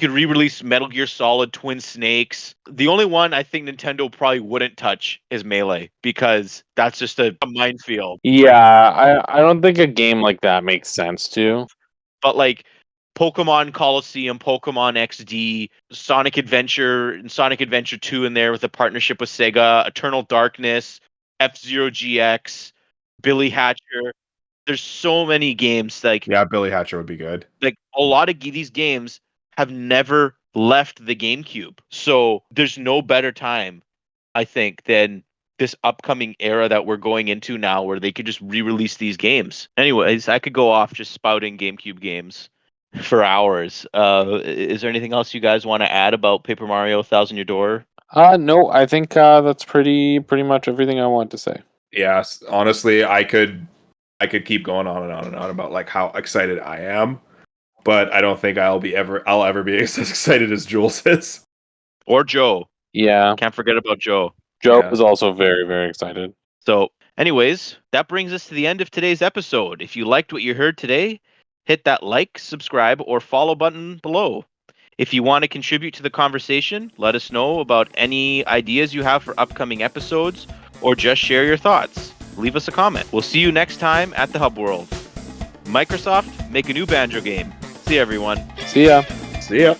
re-release Metal Gear Solid Twin Snakes. The only one I think Nintendo probably wouldn't touch is Melee because that's just a minefield. Yeah, I don't think a game like that makes sense to. But like Pokemon Coliseum, Pokemon XD, Sonic Adventure, and Sonic Adventure 2 in there with a partnership with Sega, Eternal Darkness, F-Zero GX, Billy Hatcher. There's so many games Yeah, Billy Hatcher would be good. Like a lot of these games have never left the GameCube. So there's no better time, I think, than this upcoming era that we're going into now where they could just re-release these games. Anyways, I could go off just spouting GameCube games for hours. Is there anything else you guys want to add about Paper Mario Thousand Year Door? No, I think that's pretty much everything I want to say. Yes, honestly, I could keep going on and on and on about like how excited I am, but I don't think I'll ever be as excited as Jules is. Or Joe. Yeah. Can't forget about Joe. Joe is also very, very excited. So, anyways, that brings us to the end of today's episode. If you liked what you heard today, hit that like, subscribe, or follow button below. If you want to contribute to the conversation, let us know about any ideas you have for upcoming episodes, or just share your thoughts. Leave us a comment. We'll see you next time at the Hub World. Microsoft, make a new Banjo game. See you, everyone. See ya. See ya.